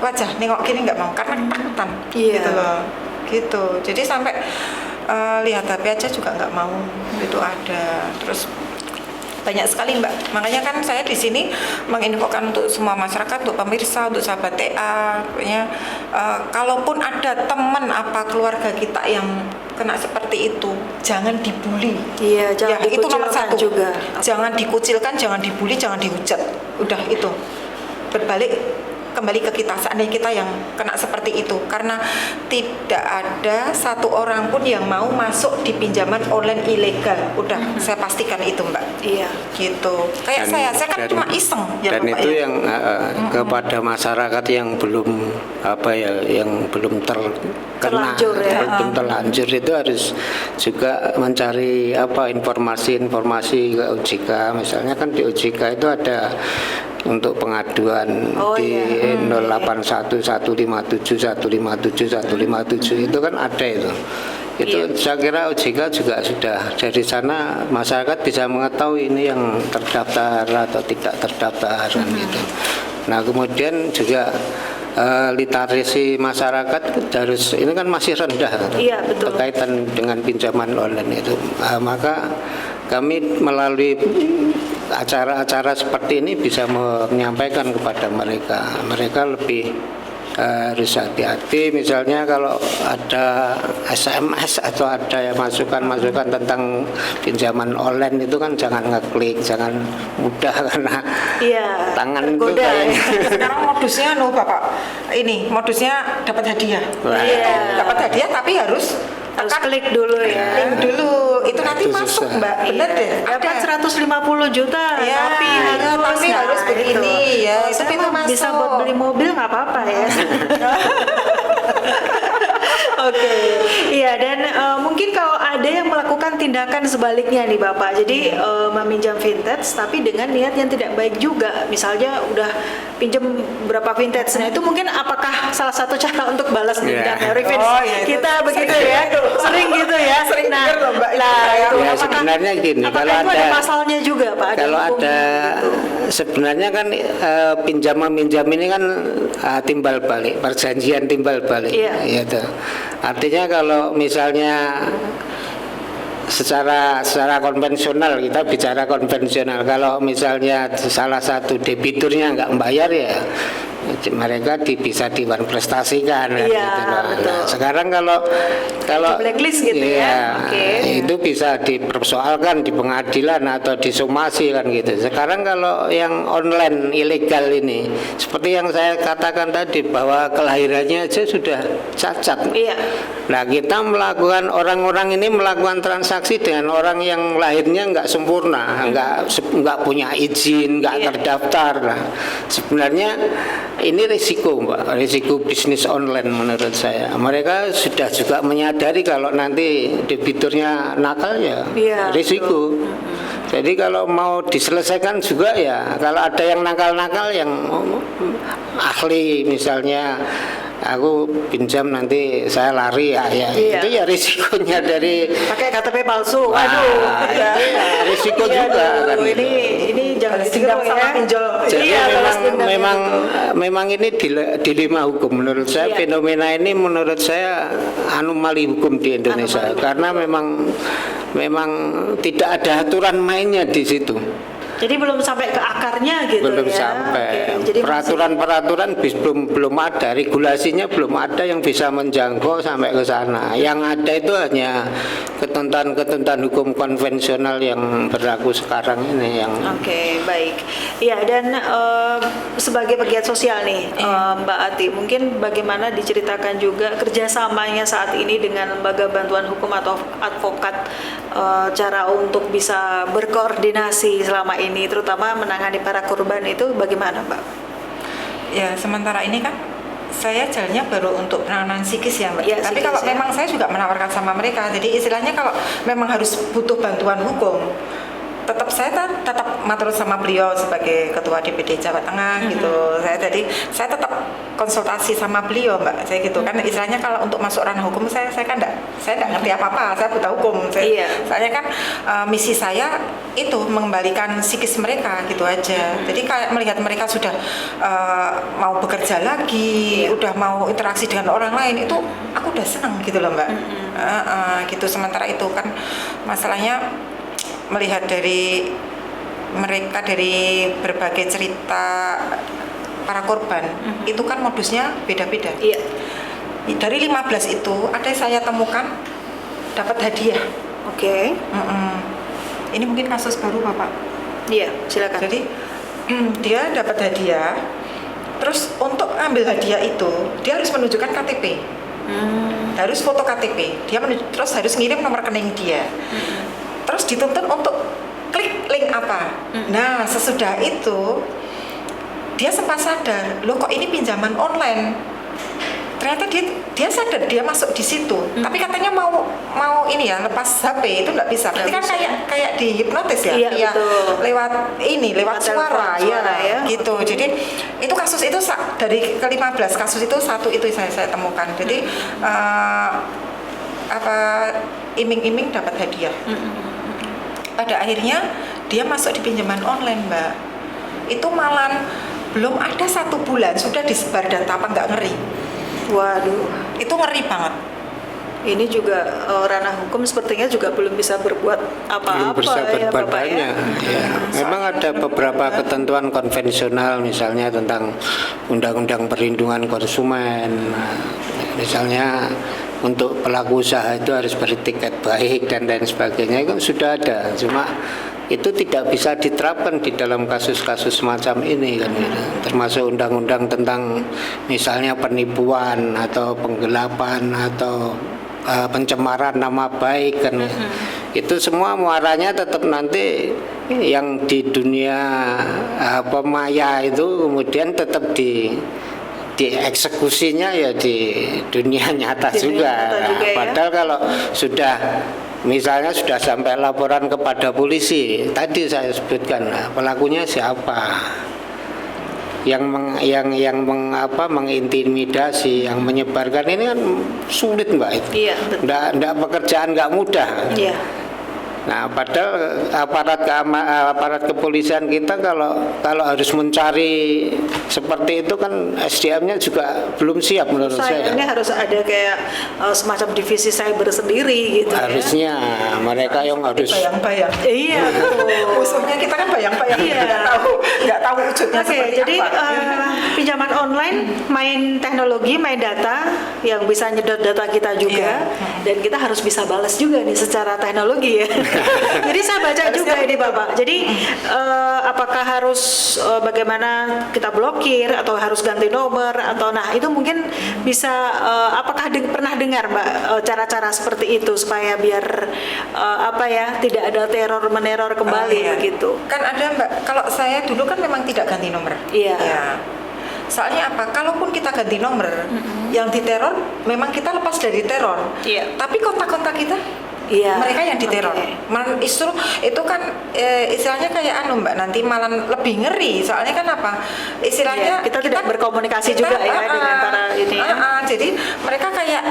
wajah, nengok gini nggak mau karena ketakutan. Gitu loh. Gitu. Jadi sampai lihat HP aja juga nggak mau. Itu ada. Terus banyak sekali Mbak. Makanya kan saya di sini menginfokan untuk semua masyarakat, untuk pemirsa, untuk sahabat TA, pokoknya kalaupun ada teman apa keluarga kita yang kena seperti itu, jangan dibully. Jangan itu nomor satu juga. Jangan dikucilkan, jangan dibully, jangan dihujat. Udah itu. Berbalik kembali ke kita, seandainya kita yang kena seperti itu, karena tidak ada satu orang pun yang mau masuk di pinjaman online ilegal. Udah saya pastikan itu Mbak. Gitu. Kayak saya kan cuma iseng ya, dan itu yang kepada masyarakat yang belum belum terkena, belum terlanjur, itu harus juga mencari informasi ke OJK. Misalnya kan di OJK itu ada untuk pengaduan di 081157157157 itu kan ada itu. Saya kira OJK juga sudah, dari sana masyarakat bisa mengetahui ini yang terdaftar atau tidak terdaftar gitu. Nah kemudian juga literasi masyarakat harus, ini kan masih rendah Iya, betul. berkaitan dengan pinjaman online itu. Maka kami melalui acara-acara seperti ini bisa menyampaikan kepada mereka lebih harus hati-hati. Misalnya kalau ada SMS atau ada masukan-masukan tentang pinjaman online itu kan jangan ngeklik, jangan mudah karena Iya, tangan itu tergoda, kayak ya. Sekarang modusnya Bapak, ini modusnya dapat hadiah. Wah. Iya. Dapat hadiah tapi harus Harus tekan klik dulu ya. link dulu. Itu nanti Itu masuk susah. Mbak, bener Iya. deh. Dapat Ada. 150 juta, Iya, tapi iya, tapi nah, harus begini, ya, itu Saya pintu mah bisa masuk. buat beli mobil nggak apa-apa ya. Oke, iya, dan mungkin kalau ada yang melakukan tindakan sebaliknya nih Bapak, jadi meminjam vintage tapi dengan niat yang tidak baik juga, misalnya udah pinjam berapa vintage, nah itu mungkin apakah salah satu cara untuk balas Iya. dendam, revenge Oh, iya, itu kita begitu sering ya, dengar. sering gitu ya. Sering nah, dengar loh, Mbak, itu nah, saya. itu Ya, apakah, sebenarnya gini, apakah kalau itu ada ada- pasalnya juga Pak? Kalau hukumnya ada gitu? sebenarnya kan pinjam meminjam ini kan timbal balik, perjanjian timbal balik. Iya. Gitu. Artinya kalau misalnya secara konvensional, kita bicara konvensional, kalau misalnya salah satu debiturnya nggak membayar ya mereka bisa diwan prestasikan kan, Iya, gitu loh. betul. Nah, sekarang kalau Di blacklist gitu ya? iya, Oke. itu bisa dipersoalkan di pengadilan atau disomasi kan gitu. Sekarang kalau yang online ilegal ini, seperti yang saya katakan tadi bahwa kelahirannya aja sudah cacat. Iya. Nah, kita melakukan, orang-orang ini melakukan transaksi dengan orang yang lahirnya nggak sempurna, nggak punya izin, nggak Iya. terdaftar. Nah, sebenarnya ini risiko, Mbak, risiko bisnis online menurut saya. Mereka sudah juga menyadari kalau nanti debiturnya nakal ya, Iya, risiko. Jadi kalau mau diselesaikan juga ya, kalau ada yang nakal-nakal yang ahli misalnya, aku pinjam nanti saya lari ya, Iya. itu ya risikonya dari Pakai KTP palsu, Wah, waduh. itu ya risiko Iya, juga kan aduh, gitu. ini jangan Balas ditiru dendam sama ya. pinjol. Jadi Iya, balas dendam memang ini dilema hukum menurut saya. Iya. Fenomena ini menurut saya anomali hukum di Indonesia Anomali. karena memang tidak ada aturan mainnya di situ. Jadi belum sampai ke akarnya gitu Belum ya. sampai. Oke, jadi Peraturan belum ada, regulasinya belum ada yang bisa menjangkau sampai ke sana. Yang ada itu hanya ketentuan hukum konvensional yang berlaku sekarang ini yang Oke, baik. Ya, dan sebagai pegiat sosial nih, Mbak Ati, mungkin bagaimana diceritakan juga kerjasamanya saat ini dengan lembaga bantuan hukum atau advokat, cara untuk bisa berkoordinasi selama ini, terutama menangani para korban itu bagaimana, Mbak? Ya, sementara ini kan saya jalannya baru untuk penanganan psikis ya Mbak. Ya, Tapi psikis, kalau ya. memang saya juga menawarkan sama mereka. Jadi istilahnya kalau memang harus butuh bantuan hukum, tetap saya tetap matur sama beliau sebagai ketua DPD Jawa Tengah gitu. Saya tetap konsultasi sama beliau Mbak. Saya gitu kan istilahnya kalau untuk masuk ranah hukum saya kan enggak ngerti apa-apa. Saya buta hukum. Iya. Soalnya kan misi saya itu mengembalikan psikis mereka gitu aja. Jadi kayak melihat mereka sudah mau bekerja lagi, udah mau interaksi dengan orang lain, itu aku udah senang gitu loh Mbak. Gitu. Sementara itu kan masalahnya melihat dari mereka, dari berbagai cerita para korban, itu kan modusnya beda-beda. Iya. Dari 15 itu ada yang saya temukan dapat hadiah. Oke. Ini mungkin kasus baru Bapak. Iya, silakan. Jadi dia dapat hadiah, terus untuk ambil hadiah itu dia harus menunjukkan KTP, harus foto KTP, terus harus ngirim nomor rekening dia, terus dituntut untuk klik link apa. Nah sesudah itu dia sempat sadar, loh kok ini pinjaman online. Ternyata dia sadar, dia masuk di situ. Tapi katanya mau ini ya, lepas HP itu nggak bisa. Berarti kan Nggak bisa. kayak dihipnotis ya. Iya, Dia betul. lewat suara suara ya. gitu. Jadi itu kasus itu dari ke-15 kasus itu satu itu saya temukan. Jadi iming-iming dapat hadiah. Pada akhirnya dia masuk di pinjaman online Mbak. Itu malah belum ada 1 bulan sudah disebar data, apa nggak ngeri? Waduh, Itu ngeri banget. ini juga ranah hukum sepertinya juga belum bisa berbuat belum apa-apa bisa ya berbuat Bapak ya. banyak. Ya. Memang ada beberapa ketentuan konvensional, misalnya tentang Undang-Undang Perlindungan Konsumen. Nah, misalnya untuk pelaku usaha itu harus beretiket baik dan lain sebagainya, itu sudah ada. Cuma itu tidak bisa diterapkan di dalam kasus-kasus semacam ini kan, gitu. Termasuk undang-undang tentang misalnya penipuan atau penggelapan atau pencemaran nama baik kan. Itu semua muaranya tetap nanti yang di dunia maya itu kemudian tetap dieksekusinya ya di dunia nyata Di dunia juga. nyata juga, ya. Padahal kalau sudah misalnya sudah sampai laporan kepada polisi, tadi saya sebutkan pelakunya siapa, mengintimidasi, yang menyebarkan ini kan sulit Mbak itu. Iya, betul. Nggak pekerjaan nggak mudah. Iya. Nah, padahal aparat kepolisian kita kalau harus mencari seperti itu kan SDM-nya juga belum siap menurut saya. Ini harus ada kayak semacam divisi cyber sendiri gitu Harusnya mereka yang harus Bayang-bayang. ya. Iya, betul. Musuhnya kita kan bayang-bayang, Iya. nggak tahu wujudnya Oke, seperti jadi apa. pinjaman online main teknologi, main data yang bisa nyedot data kita juga, dan kita harus bisa balas juga nih secara teknologi ya. Jadi saya baca juga ini Bapak. Jadi apakah harus bagaimana kita blokir atau harus ganti nomor atau nah itu mungkin bisa apakah pernah dengar Mbak cara-cara seperti itu supaya biar tidak ada teror meneror kembali Iya. begitu. Kan ada Mbak, kalau saya dulu kan memang tidak ganti nomor. Iya. Ya. Soalnya apa? Kalaupun kita ganti nomor, yang diteror memang kita lepas dari teror. Iya. Tapi kontak-kontak kita, Iya. mereka yang diteror. Oke. Justru itu kan istilahnya kayak Mbak, nanti malah lebih ngeri. Soalnya kan apa? Istilahnya Iya, kita tidak berkomunikasi juga ya dengan para ini ya. Jadi mereka kayak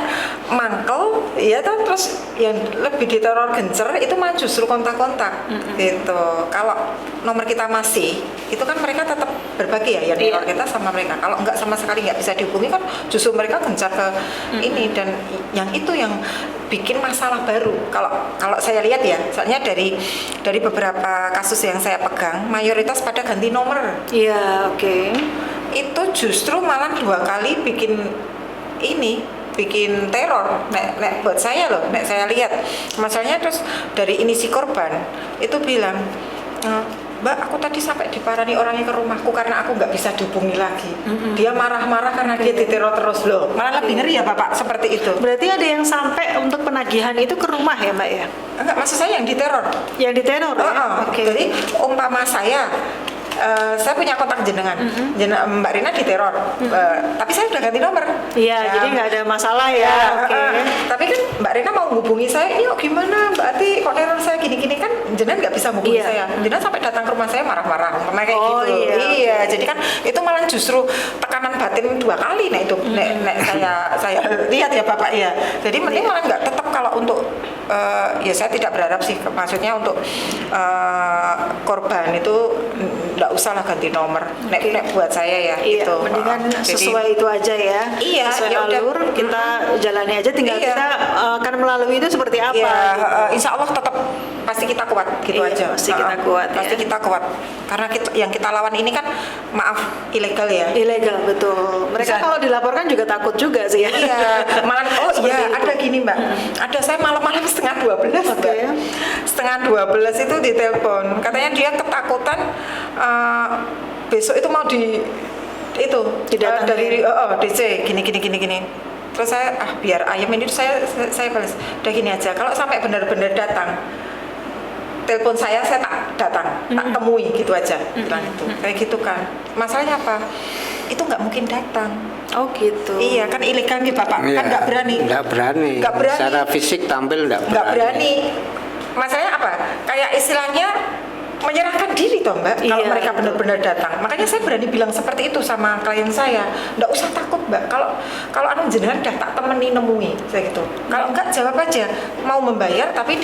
mangkel, ya kan, terus yang lebih diteror gencer itu mah justru kontak-kontak gitu. Kalau nomor kita masih, itu kan mereka tetap berbagi ya, yang Iya. teror kita sama mereka. Kalau enggak sama sekali nggak bisa dihubungi kan justru mereka gencar ke ini, dan yang itu yang bikin masalah baru. Kalau saya lihat ya, soalnya dari beberapa kasus yang saya pegang, mayoritas pada ganti nomor. Iya, oke. Itu justru malah 2 kali bikin teror. Nek buat saya loh, nek saya lihat. Masalahnya terus dari ini si korban itu bilang, Mbak, aku tadi sampai diparani orangnya ke rumahku karena aku nggak bisa dihubungi lagi. Dia marah-marah karena dia diteror terus loh. Malah lebih ngeri ya Bapak seperti itu. Berarti ada yang sampai untuk penagihan itu ke rumah ya Mbak ya? Enggak, maksud saya yang diteror. Yang diteror ya? Oke. Jadi umpama saya punya kontak jenengan, Mbak Rina diteror, tapi saya udah ganti nomor. Iya, jadi nggak ada masalah ya. Oke. Tapi kan Mbak Rina mau hubungi saya, ini gimana Mbak Ati kok teror saya gini-gini, kan jenengan nggak bisa hubungi Iya. saya. Jenengan sampai datang ke rumah saya marah-marah, umpamanya kayak Oh, gitu. iya. Iya, jadi kan itu malah justru tekanan batin 2 kali. Nah itu, nek saya lihat ya Bapak ya. Jadi mending malah nggak, tetap kalau untuk ya saya tidak berharap sih, maksudnya untuk korban itu nggak usah lah ganti nomor. Nek buat saya ya. Iya, gitu. mendingan Jadi, sesuai itu aja ya. Iya, sesuai ya udah. alur kita jalani aja, tinggal Iya. kita akan melalui itu seperti apa. ya, gitu. insya Allah tetap pasti kita kuat gitu Iya, aja. pasti kita kuat, Pasti ya. kita kuat. Karena yang kita lawan ini kan maaf ilegal ya. Ilegal, betul. Mereka Bisa. kalau dilaporkan juga takut juga sih ya. Iya, malah Seperti iya itu. ada gini Mbak. Ada saya malam-malam setengah 12 Oke. Mbak. Setengah 12 itu ditelepon. Katanya dia ketakutan besok itu mau Didatangin. dari DC gini. Terus saya biar ayam ini saya balas. Udah gini aja. Kalau sampai benar-benar datang, telepon saya tak datang, tak temui gitu aja. Bilang itu. Kayak gitu kan. Masalahnya apa? Itu nggak mungkin datang. Oh gitu. Iya kan ilegal nih Bapak, kan nggak berani. Nggak berani. Nggak berani. Secara fisik tampil nggak Berani. Masalahnya apa? Kayak istilahnya menyerahkan diri toh Mbak, kalau Iya, mereka betul. benar-benar datang. Makanya saya berani bilang seperti itu sama klien saya. Nggak usah takut Mbak. Kalau anu jenengan udah tak temeni nemui saya gitu. Kalau enggak jawab aja. Mau membayar tapi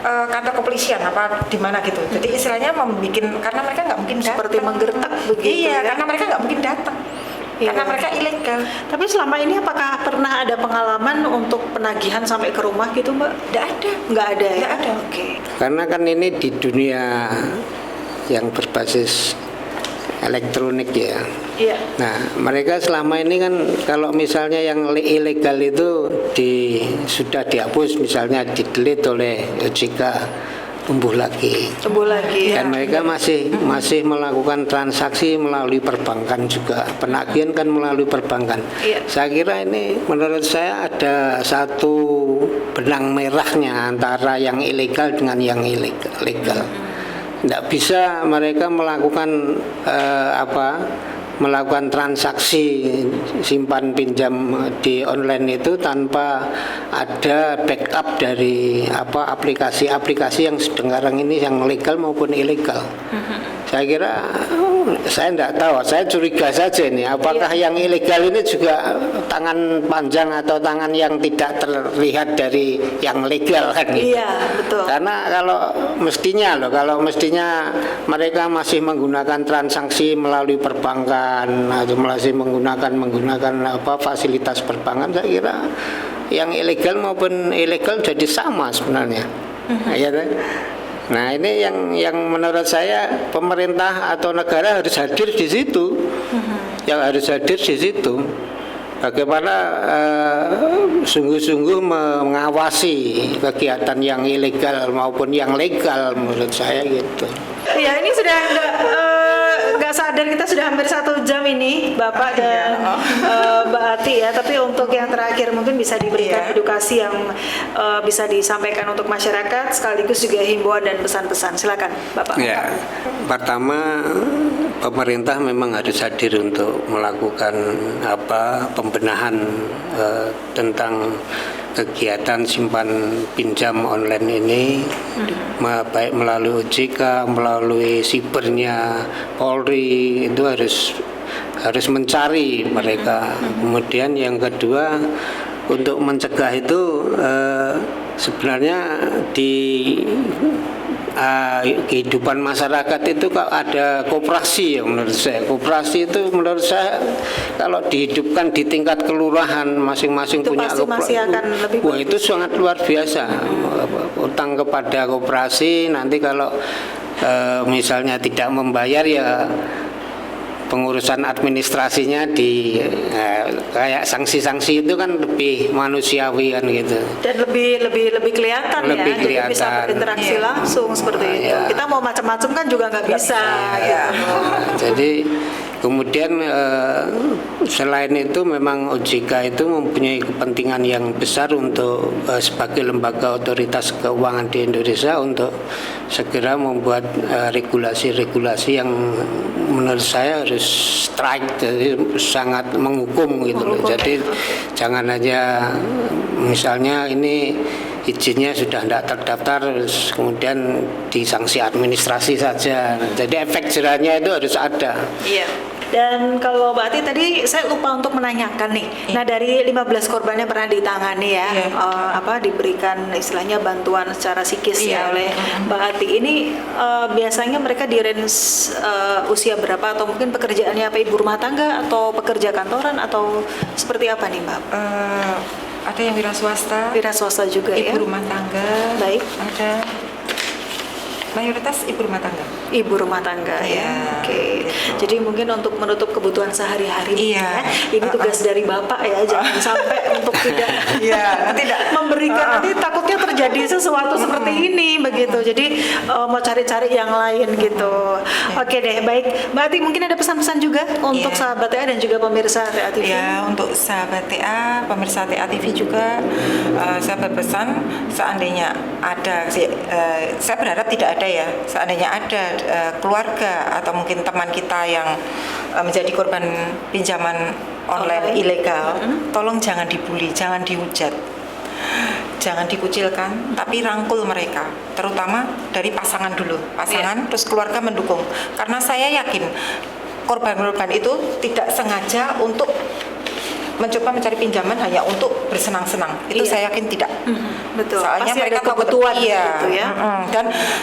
kantor kepolisian apa di mana gitu. Jadi istilahnya karena mereka nggak mungkin datang. Seperti menggertak begitu. Iya, ya? karena mereka nggak mungkin datang. Iya. Karena mereka ilegal. Tapi selama ini apakah pernah ada pengalaman untuk penagihan sampai ke rumah gitu, Mbak? Nggak ada. Nggak ada ya? Nggak ada. Oke. Karena kan ini di dunia yang berbasis elektronik ya. Iya. Nah, mereka selama ini kan kalau misalnya yang ilegal itu sudah dihapus, misalnya di-delete oleh OJK, tumbuh lagi. Tumbuh lagi. Dan mereka masih melakukan transaksi melalui perbankan juga. Penagihan kan melalui perbankan. Iya. Saya kira ini menurut saya ada satu benang merahnya antara yang ilegal dengan yang legal. Tidak bisa mereka melakukan melakukan transaksi simpan pinjam di online itu tanpa ada backup dari aplikasi-aplikasi yang sekarang ini yang legal maupun ilegal. Saya kira saya tidak tahu, saya curiga saja ini apakah yang ilegal ini juga tangan panjang atau tangan yang tidak terlihat dari yang legal kan gitu. Iya, betul. Karena kalau mestinya mereka masih menggunakan transaksi melalui perbankan atau masih menggunakan fasilitas perbankan, saya kira yang ilegal maupun ilegal jadi sama sebenarnya. Ya, nah ini yang menurut saya pemerintah atau negara harus hadir di situ, yang harus hadir di situ. Bagaimana sungguh-sungguh mengawasi kegiatan yang ilegal maupun yang legal, menurut saya gitu. Ya, ini sudah nggak sadar kita sudah hampir 1 jam ini, Bapak dan Mbak Ati ya. Tapi untuk yang terakhir mungkin bisa diberikan edukasi yang bisa disampaikan untuk masyarakat, sekaligus juga himbauan dan pesan-pesan. Silakan, Bapak. Ya, pertama pemerintah memang harus hadir untuk melakukan pembenahan tentang kegiatan simpan pinjam online ini, baik melalui OJK, melalui sibernya Polri, itu harus mencari mereka. Kemudian yang kedua, untuk mencegah itu sebenarnya di kehidupan masyarakat itu kalau ada koperasi, ya menurut saya koperasi itu menurut saya kalau dihidupkan di tingkat kelurahan masing-masing itu punya masih akan lebih wah itu sangat luar biasa. Utang kepada koperasi, nanti kalau misalnya tidak membayar ya pengurusan administrasinya kayak sanksi-sanksi itu kan lebih manusiawi kan gitu. Dan lebih kelihatan Lebih ya, jadi bisa kelihatan. berinteraksi langsung seperti itu. Kita mau macam-macam kan juga nggak bisa. Gitu. Jadi kemudian selain itu memang OJK itu mempunyai kepentingan yang besar untuk sebagai lembaga otoritas keuangan di Indonesia untuk segera membuat regulasi-regulasi yang menurut saya harus strike, jadi sangat menghukum gitu loh. Jadi jangan aja misalnya ini izinnya sudah tidak terdaftar kemudian disanksi administrasi saja. Jadi efek jerahnya itu harus ada. Iya. Dan kalau Mbak Ati tadi saya lupa untuk menanyakan nih. Nah, dari 15 korban yang pernah ditangani ya, diberikan istilahnya bantuan secara psikis ya oleh Mbak Ati. Ini biasanya mereka di range usia berapa, atau mungkin pekerjaannya apa, ibu rumah tangga atau pekerja kantoran atau seperti apa nih, Mbak? Ada yang wira swasta. Wira swasta juga ya. Ibu rumah tangga. Baik. Ada mayoritas ibu rumah tangga. Ibu rumah tangga ya. Oke. Jadi mungkin untuk menutup kebutuhan sehari-hari ya. Ini tugas dari Bapak ya, jangan sampai untuk tidak memberikan, nanti takutnya terjadi sesuatu seperti ini begitu. Jadi mau cari-cari yang lain gitu. Oke deh, baik. Mbak Ati, mungkin ada pesan-pesan juga untuk sahabat TA dan juga pemirsa TA TV. Ya, untuk sahabat TA, pemirsa TA TV juga saya berpesan seandainya ada, saya berharap tidak ada ya, seandainya ada keluarga atau mungkin teman kita yang menjadi korban pinjaman online ilegal, tolong jangan dibully, jangan dihujat, jangan dikucilkan, tapi rangkul mereka, terutama dari pasangan dulu, terus keluarga mendukung, karena saya yakin korban-korban itu tidak sengaja untuk mencoba mencari pinjaman hanya untuk bersenang-senang. Itu Iya. saya yakin tidak. Betul. Soalnya Pasti mereka ada tahu betul, kebutuhan iya. gitu ya.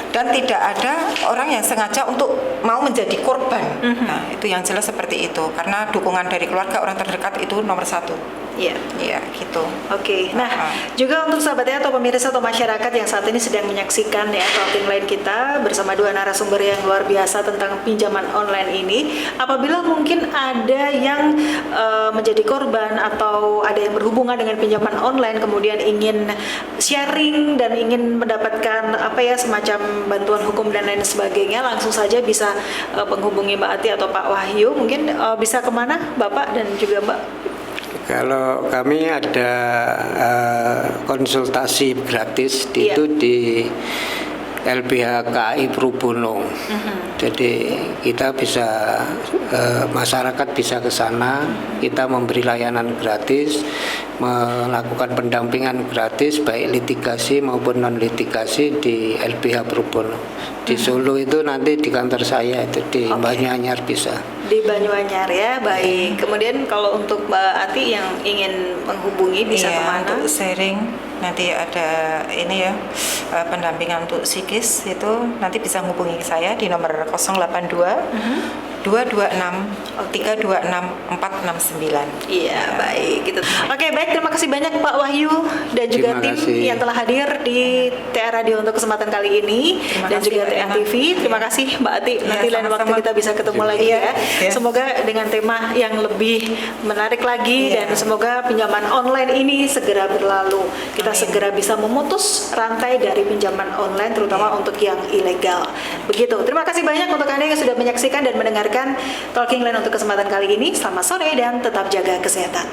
Dan tidak ada orang yang sengaja untuk mau menjadi korban. Nah, itu yang jelas seperti itu. Karena dukungan dari keluarga, orang terdekat itu nomor satu. Iya. Iya, gitu. Oke, nah juga untuk sahabatnya atau pemirsa atau masyarakat yang saat ini sedang menyaksikan ya Talking Line kita bersama dua narasumber yang luar biasa tentang pinjaman online ini, apabila mungkin ada yang menjadi korban atau ada yang berhubungan dengan pinjaman online kemudian ingin sharing dan ingin mendapatkan apa ya semacam bantuan hukum dan lain sebagainya, langsung saja bisa menghubungi Mbak Ati atau Pak Wahyu. Mungkin bisa kemana Bapak dan juga Mbak? Kalau kami ada konsultasi gratis Iya. itu di LBH KAI Pro Bono. Jadi kita bisa masyarakat bisa ke sana, kita memberi layanan gratis, melakukan pendampingan gratis baik litigasi maupun non litigasi di LBH Pro Bono. Di Solo itu nanti di kantor saya itu di Banyuanyar bisa. Di Banyuanyar ya, baik. Kemudian kalau untuk Mbak Ati yang ingin menghubungi bisa Iya, kemana? untuk sharing nanti ada ini ya pendampingan untuk psikis itu nanti bisa hubungi saya di nomor 082 226 326 469. Iya, baik gitu. Oke, baik. Terima kasih banyak Pak Wahyu dan juga Terima tim kasih. yang telah hadir di TA Radio untuk kesempatan kali ini Terima dan kasih, juga Mbak TA Ina. TV. Terima kasih Mbak Ati. Iya, Nanti lain waktu sama-sama. kita bisa ketemu lagi Iya, ya. iya. Semoga dengan tema yang lebih menarik lagi Iya. dan semoga pinjaman online ini segera berlalu. Kita Amin. segera bisa memutus rantai dari pinjaman online terutama Iya. untuk yang ilegal. Begitu. Terima kasih banyak untuk Anda yang sudah menyaksikan dan mendengarkan Talking Line untuk kesempatan kali ini. Selamat sore dan tetap jaga kesehatan.